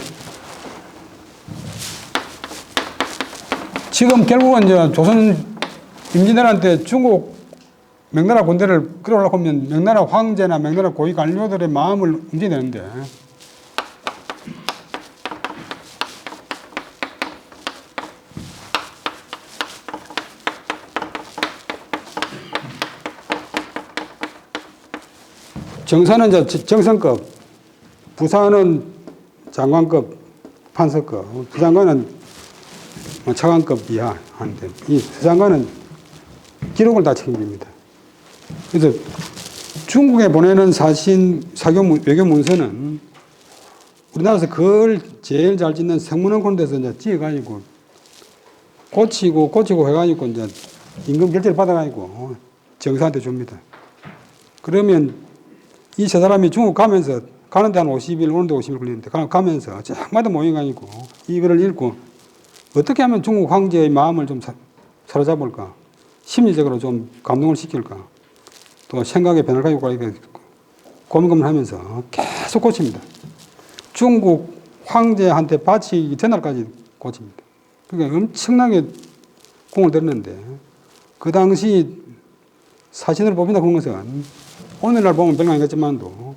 지금 결국은 이제 조선 임진왜란때 중국 명나라 군대를 끌어오려고 하면 명나라 황제나 명나라 고위 관료들의 마음을 움직여야 되는데 정사는 이제 정성급, 부사는 장관급, 판서급, 부장관은 차관급 이하 하는데 이 부장관은 기록을 다 책임집니다. 그래서 중국에 보내는 외교 문서는 우리나라에서 그걸 제일 잘 짓는 성문헌 데서 이제 찍어가지고 고치고 해가지고 이제 임금 결제를 받아가지고 정사한테 줍니다. 그러면 이 세 사람이 중국 가면서 가는데 한 50일, 오는데 50일 걸리는데 가면서 jak마다 모여가지고 이거를 읽고 어떻게 하면 중국 황제의 마음을 좀 사로잡을까? 심리적으로 좀 감동을 시킬까? 또 생각의 변화를 가지고 이렇게 고민을 하면서 계속 고칩니다. 중국 황제한테 바치기 전날까지 고칩니다. 그러니까 엄청나게 공을 들였는데 그 당시 사신을 뽑힌다 그런 것은 오늘날 보면 별로 아니겠지만도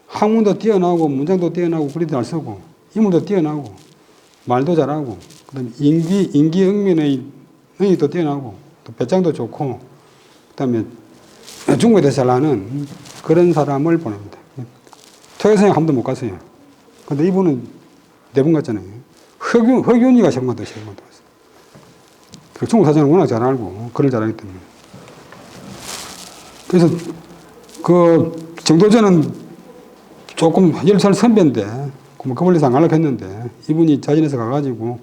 학문도 뛰어나고 문장도 뛰어나고 글도 잘 쓰고 인물도 뛰어나고 말도 잘하고 그다음에 인기응민의 능력도 뛰어나고 또 배짱도 좋고 그다음에 중국에 대해서 잘 아는 그런 사람을 보냅니다. 토요생에 한 번도 못 갔어요. 근데 이분은 네 번 갔잖아요. 허균이가 세 번 갔어요. 중국 사전을 워낙 잘 알고 글을 잘하기 때문에. 그래서 그 정도전은 조금 10살 선배인데 그 멀리서 안 가려고 했는데 이분이 자진해서 가가지고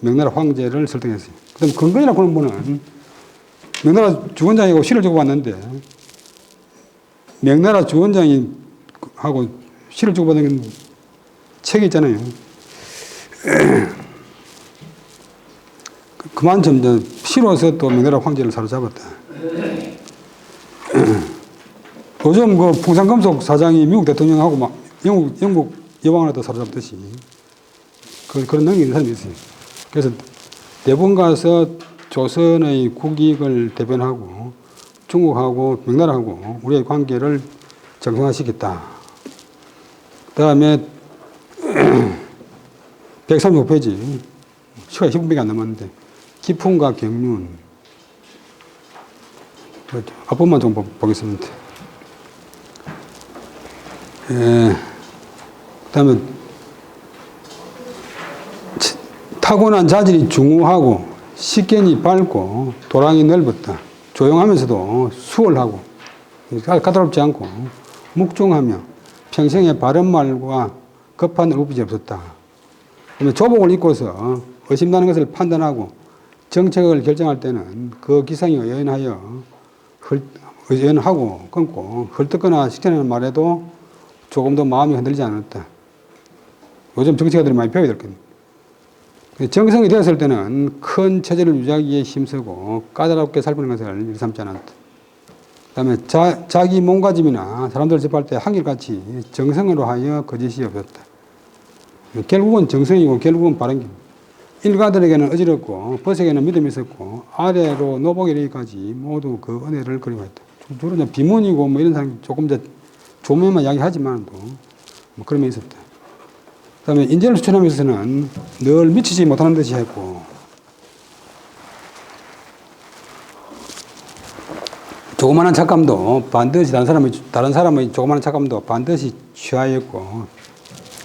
명나라 황제를 설득했어요. 그 다음에 근근이라고 하는 분은 명나라 주원장이고 시를 주고 왔는데 명나라 주원장이 하고 시를 주고 받은 책이 있잖아요. 그만큼 시로서 또 명나라 황제를 사로잡았다. 요즘 그 풍산금속 사장이 미국 대통령하고 막 영국 여왕을 사로잡듯이 그런 능력이 있는 사람이 있어요. 그래서 대본 가서 조선의 국익을 대변하고 중국하고 명나라하고 우리의 관계를 정상화시켰다. 그 다음에 135페이지 시간이 10분밖에 안 남았는데 기품과 경륜 앞부분만 좀 보겠습니다. 그 다음에 타고난 자질이 중후하고 식견이 밝고 도량이 넓었다. 조용하면서도 수월하고 까다롭지 않고 묵중하며 평생에 바른 말과 급한 울부짖이 없었다. 조복을 입고서 의심나는 것을 판단하고 정책을 결정할 때는 그 기상이 의연하고 끊고 헐뜯거나 식전하는 말에도 조금도 마음이 흔들리지 않았다. 요즘 정치가들이 많이 배워야 될 겁니다. 정성이 되었을 때는 큰 체제를 유지하기에 힘쓰고 까다롭게 살피는 것을 일삼지 않았다. 그 다음에 자기 몸가짐이나 사람들을 접할 때 한결같이 정성으로 하여 거짓이 없었다. 결국은 정성이고 결국은 바른 길. 일가들에게는 어지럽고 벗에게는 믿음이 있었고 아래로 노복에 이르기까지 모두 그 은혜를 그리워했다. 주로 이제 비문이고 뭐 이런 사람이 조금 이제 조문만 이야기하지만도 뭐 그런 게 있었다. 그 다음에 인재를 추천하면서는 늘 미치지 못하는 듯이 했고, 조그마한 착감도 반드시 다른 사람의 조그마한 착감도 반드시 취하였고,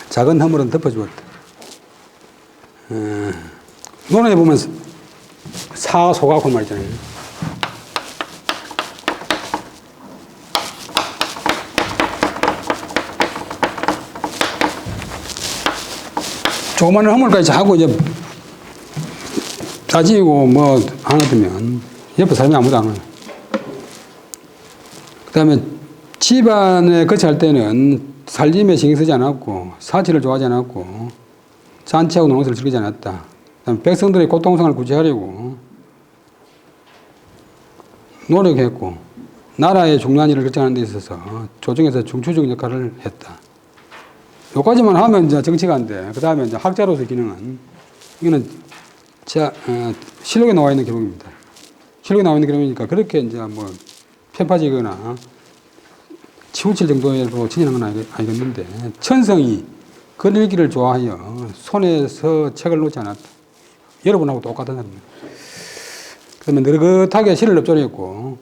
작은 허물은 덮어주었다. 논어에 보면 사소가 그 말 있잖아요. 조그마한 허물까지 하고 이제 따지고 뭐 하나 되면 옆에 사람이 아무도 안 와요. 그 다음에 집안에 거치할 때는 살림에 신경 쓰지 않았고 사치를 좋아하지 않았고 잔치하고 노는 것을 즐기지 않았다. 그다음에 백성들의 고통성을 구제하려고 노력했고 나라의 중요한 일을 결정하는 데 있어서 조정에서 중추적인 역할을 했다. 여기까지만 하면 이제 정치가 안 돼. 그 다음에 이제 학자로서의 기능은, 이거는 실록에 나와 있는 기록입니다. 실록에 나와 있는 기록이니까 그렇게 이제 뭐 편파지거나 치우칠 정도로 진행한 건 아니겠는데, 천성이 글 읽기를 좋아하여 손에서 책을 놓지 않았다. 여러분하고 똑같은 사람입니다. 그 다음에 느긋하게 시를 읊조렸고,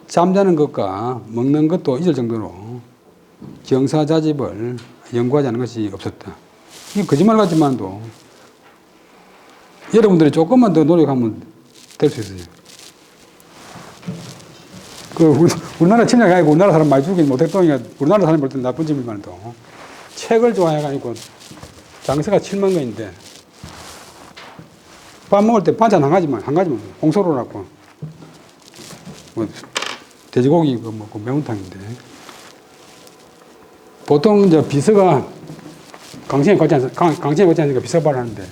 잠자는 것과 먹는 것도 잊을 정도로 경사자집을 연구하지 않은 것이 없었다. 이게 거짓말 같지만도 여러분들이 조금만 더 노력하면 될 수 있어요. 우리나라 친척이 아니고 우리나라 사람 많이 죽이는 모택동이가 우리나라 사람 볼 때는 나쁜 점이만도 책을 좋아해가지고 장세가 7만 건인데 밥 먹을 때 반찬 한 가지만 홍소로라고 뭐 돼지고기 먹고 매운탕인데, 보통 이제 비서가 강신에 걷지 않으니까 비서발을 하는데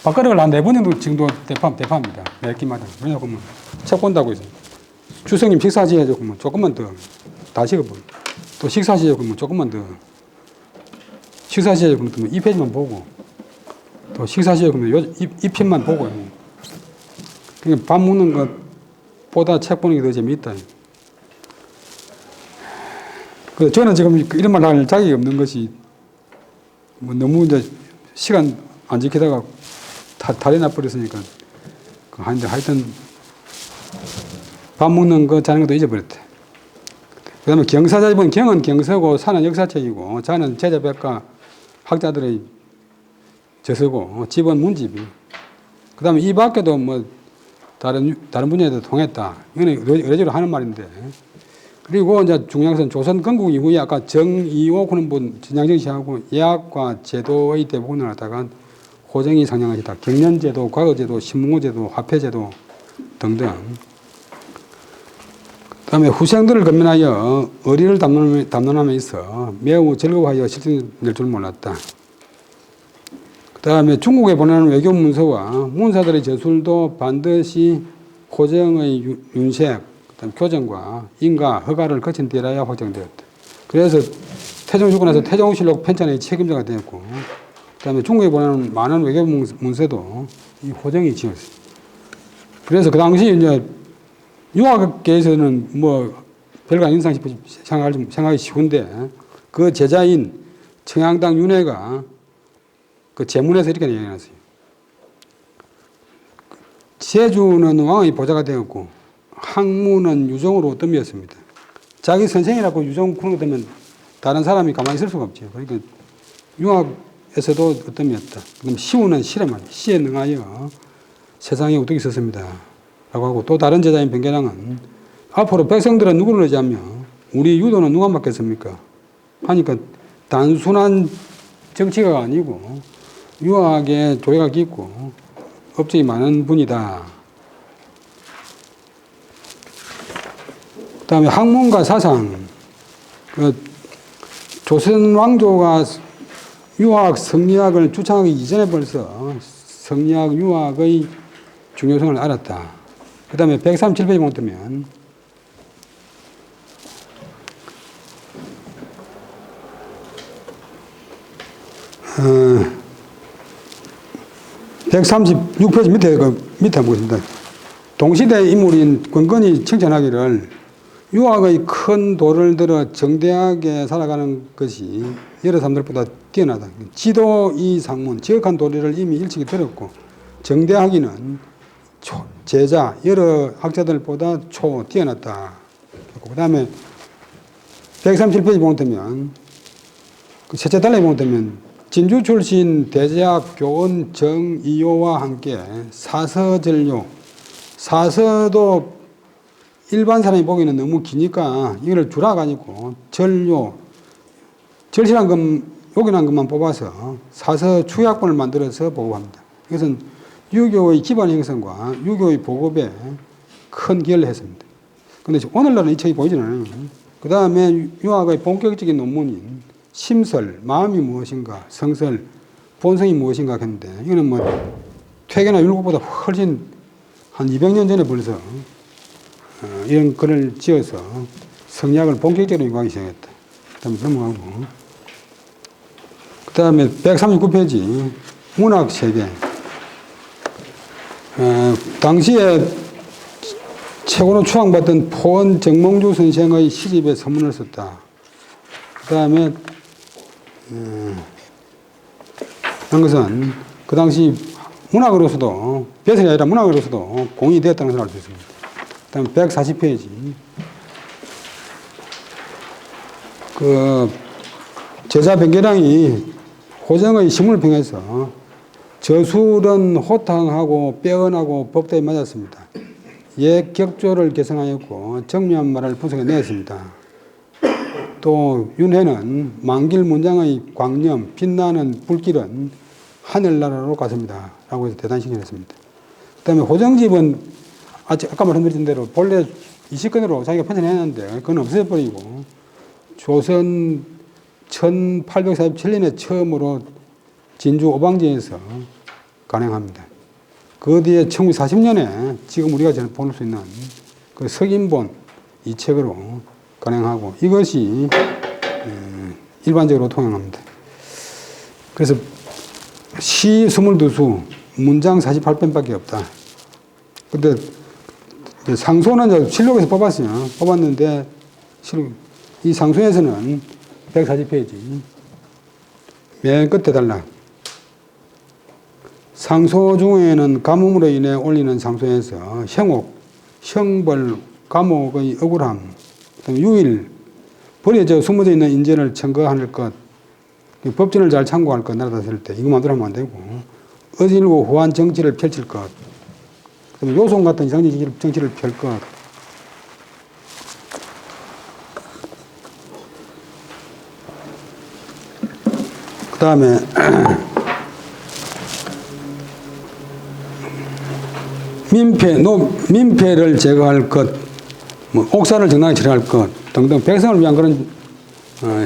밥그릇을 한 4번 정도 대파입니다. 매 끼마다. 왜냐하면 책 본다고 해서 주성님 식사하셔야죠. 그러면 조금만 더 다 식어버려. 또 식사하셔야죠. 그러면 조금만 더 식사하셔야죠. 그러면 2페이지만 보고 또 식사하셔야죠. 그러면 2편만 보고. 그러니까 밥 먹는 것보다 책 보는 게 더 재미있다. 저는 지금 이런 말 할 자격이 없는 것이 뭐 너무 이제 시간 안 지키다가 탈이 나버렸으니까. 하여튼 밥 먹는 거 자는 것도 잊어버렸대. 그 다음에 경사자집은 경은 경서고 사는 역사책이고 자는 제자백과 학자들의 저서고 집은 문집이. 그 다음에 이 밖에도 뭐 다른 분야에도 통했다. 이거는 여러저러 하는 말인데. 그리고 이제 중요한 것은 조선 건국 이후에 아까 정이오 그런 분 전향정시하고 예학과 제도의 대부분을 갖다가 호정이 상영하시다. 경련제도, 과거제도, 신문고제도, 화폐제도 등등. 그 다음에 후생들을 건면하여 의리를 담론함에 있어 매우 즐거워하여 실천될 줄 몰랐다. 그 다음에 중국에 보내는 외교 문서와 문사들의 저술도 반드시 호정의 윤색, 교정과 인가, 허가를 거친 뒤라야 확정되었다. 그래서 태종 죽고 나서 태종실록 편찬의 책임자가 되었고, 그 다음에 중국에 보내는 많은 외교 문서도 이 호정이 지었어요. 그래서 그 당시 이제 유학계에서는 뭐 별거 아닌 인상 싶어 생각하기 쉬운데, 그 제자인 청양당 윤회가 그 제문에서 이렇게 얘기해놨어요. 제주는 왕의 보좌가 되었고, 학문은 유종으로 어떤이었습니다. 자기 선생이라고 유종 그런 거 되면 다른 사람이 가만히 있을 수가 없죠. 그러니까 융합에서도 어떤이었다. 그럼 시우는 시란 말이에요. 시에 능하여 세상에 우뚝이 있었습니다. 라고 하고 또 다른 제자인 변계량은 앞으로 백성들은 누구를 의지하며 우리 유도는 누가 맡겠습니까? 하니까 단순한 정치가가 아니고 유학에 조예가 깊고 업적이 많은 분이다. 그 다음에 학문과 사상. 조선 왕조가 유학, 성리학을 주창하기 이전에 벌써 성리학, 유학의 중요성을 알았다. 그 다음에 137페이지 보면 136페이지 밑에 보겠습니다. 동시대 인물인 권건이 칭찬하기를 유학의 큰 도를 들어 정대하게 살아가는 것이 여러 사람들보다 뛰어나다. 지도 이 상문, 지역한 도리를 이미 일찍이 들었고 정대하기는 제자, 여러 학자들보다 뛰어났다. 그 다음에 137페이지 보면 그 셋째 달러에 보면 진주 출신 대제학 교원 정이호와 함께 사서전료, 사서도 일반 사람이 보기에는 너무 기니까 이걸 줄여가지고 전료, 절실한 것, 요긴한 것만 뽑아서 사서 추약본을 만들어서 보고합니다. 이것은 유교의 기반 형성과 유교의 보급에 큰 기여를 했습니다. 그런데 오늘날은 이 책이 보이지는 않아요. 그 다음에 유학의 본격적인 논문인 심설, 마음이 무엇인가, 성설, 본성이 무엇인가 했는데 이거는 뭐 퇴계나 율곡보다 훨씬 한 200년 전에 벌써 이런 글을 지어서 성리학을 본격적으로 연구하기 시작했다. 그 다음에 넘어가고 그 다음에 139페이지 문학 세계. 당시에 최고로 추앙받던 포원 정몽주 선생의 시집에 서문을 썼다. 그 다음에 그런 것은 그 당시 문학으로서도 벼슬이 아니라 문학으로서도 공이 되었다는 것을 알 수 있습니다. 그 다음에 140페이지 그 제자 변계량이 호정의 시문을 평해서 저술은 호탕하고 빼언하고 법대에 맞았습니다. 옛 격조를 개성하였고 정밀한 말을 분석해 내었습니다. 또 윤회는 만길 문장의 광념, 빛나는 불길은 하늘나라로 갔습니다. 라고 해서 대단히 칭찬했습니다. 그 다음에 호정집은 아까 말씀드린 대로 본래 20권으로 자기가 편찬했는데 그건 없애버리고 조선 1847년에 처음으로 진주 오방지에서 간행합니다. 그 뒤에 1940년에 지금 우리가 볼 수 있는 그 석인본 이 책으로 간행하고 이것이 일반적으로 통용합니다. 그래서 시 22수, 문장 48편밖에 없다. 근데 상소는 실록에서 뽑았어요. 뽑았는데 이 상소에서는 140페이지 맨 끝에 달라. 상소 중에는 가뭄으로 인해 올리는 상소에서 형옥, 형벌, 감옥의 억울함, 유일, 버려져 숨어져 있는 인재를 청구할 것, 법전을 잘 참고할 것, 나라다스릴 때 이것만 들으면 안 되고 어질고 후한 정치를 펼칠 것, 요송 같은 이상적 정치를 펼 것, 그 다음에 민폐를 제거할 것, 뭐 옥사를 정당히 처리할 것 등등 백성을 위한 그런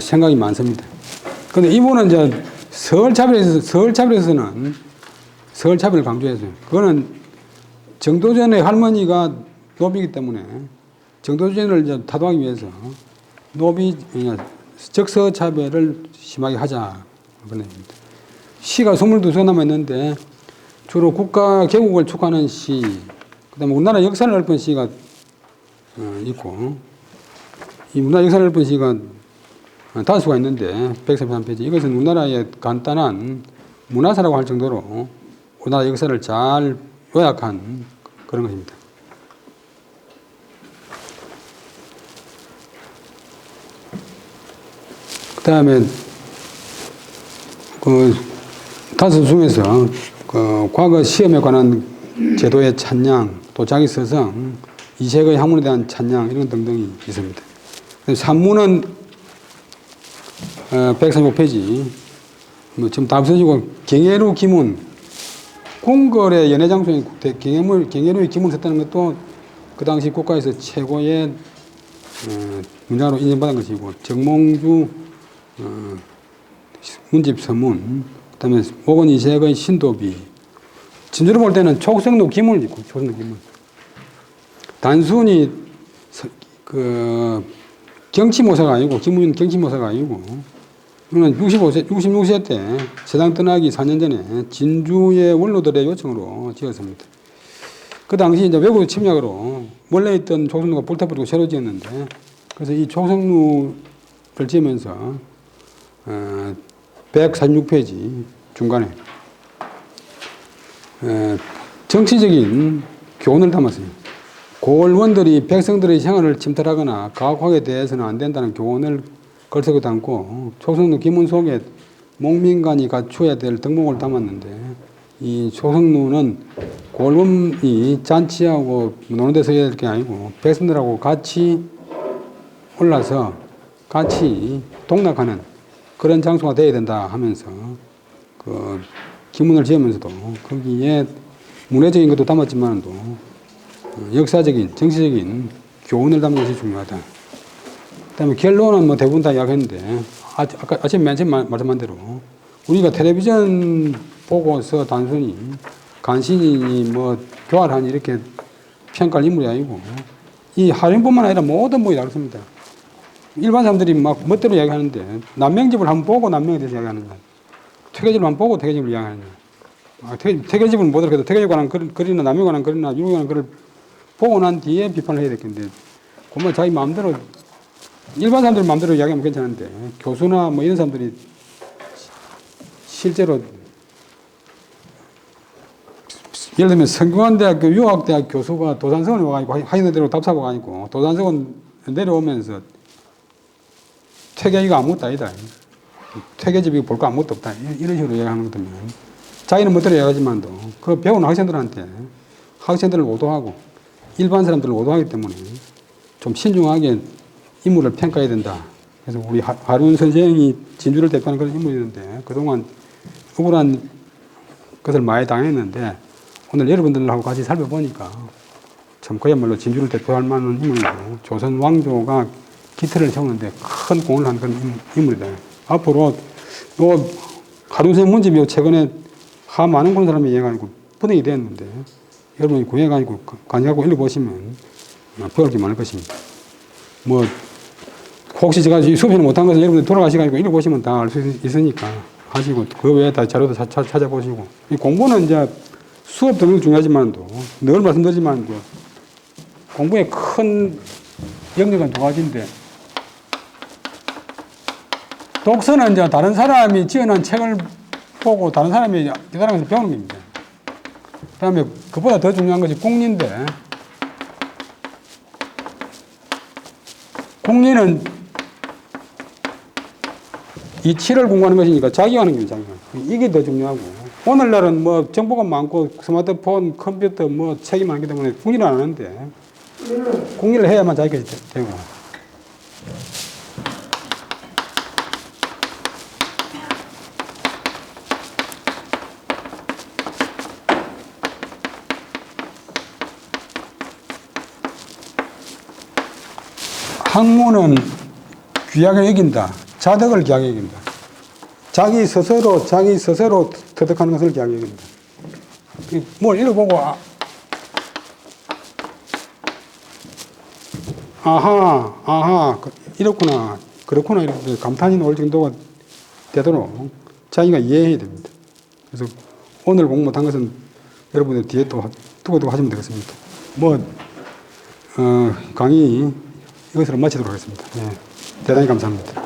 생각이 많습니다. 그런데 이분은 이제 서울차별에서는 서울차별을 강조했어요. 그거는 정도전의 할머니가 노비이기 때문에 정도전을 이제 타도하기 위해서 적서차별을 심하게 하자 그런 얘기입니다. 시가 22수 남았는데 주로 국가 개국을 촉구하는 시, 그 다음에 우리나라 역사를 읊은 시가 있고, 이 우리나라 역사를 읊은 시가 5수가 있는데, 133페이지. 이것은 우리나라의 간단한 문화사라고 할 정도로 우리나라 역사를 잘 요약한 그런 것입니다. 다음에 그 다섯 중에서 그 과거 시험에 관한 제도의 찬양, 또 자기 서성, 이색의 학문에 대한 찬양 이런 등등이 있습니다. 산문은 135페이지 뭐 지금 다 없어지고 경예루 기문, 궁궐의 연회장소인 경예루의 기문을 썼다는 것도 그 당시 국가에서 최고의 문장으로 인정받은 것이고, 정몽주 문집 서문, 그 다음에 목원 이색의 신도비, 진주로 볼 때는 촉성로 기문을 있고, 촉성로 기문. 단순히 그 경치모사가 아니고, 기문 경치모사가 아니고, 이거는 66세 때 세상 떠나기 4년 전에 진주의 원로들의 요청으로 지었습니다. 그 당시 이제 외국 침략으로 원래 있던 촉성루가 불타버리고 새로 지었는데, 그래서 이 촉성루를 지으면서 146페이지 중간에 정치적인 교훈을 담았어요. 고을원들이 백성들의 생활을 침탈하거나 가혹하게 대해서는 안 된다는 교훈을 걸새고 담고, 촉성루 기문 속에 목민간이 갖추어야 될 덕목을 담았는데, 이 촉성루는 고을원이 잔치하고 노는 데서 해야 될 게 아니고 백성들하고 같이 올라서 같이 동락하는 그런 장소가 되어야 된다 하면서 그 기문을 지으면서도 거기에 문화적인 것도 담았지만도 역사적인, 정치적인 교훈을 담는 것이 중요하다. 그다음에 결론은 뭐 대부분 다 이야기했는데, 아까 아침에 맨 처음 말씀한 대로 우리가 텔레비전 보고서 단순히 간신히 뭐 교활하니 이렇게 평가할 인물이 아니고, 이 하림뿐만 아니라 모든 분이 다릅니다. 일반 사람들이 막 멋대로 이야기하는데, 남명집을 한번 보고 남명에 대해서 이야기하는 거야. 퇴계집을 한번 보고 퇴계집을 이야기하는 거야. 퇴계집을 못 알아도 퇴계집에 관한 글이나 남명에 관한 글이나 유명에 관한 글을 보고 난 뒤에 비판을 해야 되겠는데, 정말 자기 마음대로, 일반 사람들 마음대로 이야기하면 괜찮은데, 교수나 뭐 이런 사람들이 실제로 예를 들면 성균관대학교 유학대학 교수가 도산서원에 와가지고 하이너대로 답사하고 가니까 도산서원 내려오면서 퇴계이가 아무것도 아니다. 퇴계집이 볼 거 아무것도 없다. 이런 식으로 이야기하는 거거든요. 자기는 멋대로 이야기하지만도 그 배우는 학생들한테 학생들을 오도하고 일반 사람들을 오도하기 때문에 좀 신중하게 인물을 평가해야 된다. 그래서 우리 하륜 선생이 진주를 대표하는 그런 인물이었는데, 그동안 억울한 것을 많이 당했는데, 오늘 여러분들하고 같이 살펴보니까 참 그야말로 진주를 대표할 만한 인물이고, 조선 왕조가 기틀을 세우는데 큰 공을 한 그런 인물이다. 앞으로 하륜 선생 문집이 최근에 많은 그런 사람이 이해가지고 분해이 되었는데, 여러분이 구해가지고 간직하고 읽어보시면 배울 게 많을 것입니다. 뭐 혹시 제가 수업을 못한 것은 여러분들 돌아가시가지고 읽어보시면 다 알 수 있으니까 하시고, 그 외에 다 자료도 찾아보시고. 이 공부는 이제 수업 등록 중요하지만도, 늘 말씀드리지만 공부의 큰 영역은 두 가지인데, 독서는 이제 다른 사람이 지어놓은 책을 보고 다른 사람이 기다리면서 배우는 겁니다. 그 다음에 그보다 더 중요한 것이 국리인데, 국리는 이치를 공부하는 것이니까 자기가 하는 겁니다. 이게 더 중요하고, 오늘날은 뭐 정보가 많고 스마트폰, 컴퓨터, 뭐 책이 많기 때문에 국리를 안 하는데, 국리를 해야만 자기가 되고. 학문은 귀하게 여긴다. 자덕을 귀하게 여긴다. 자기 스스로 터득하는 것을 귀하게 여긴다. 뭘 읽어보고 아하, 이렇구나, 그렇구나, 이렇게 감탄이 나올 정도가 되도록 자기가 이해해야 됩니다. 그래서 오늘 공부 못한 것은 여러분들 뒤에 또 두고 하시면 되겠습니다. 강의 이것으로 마치도록 하겠습니다. 네, 대단히 감사합니다.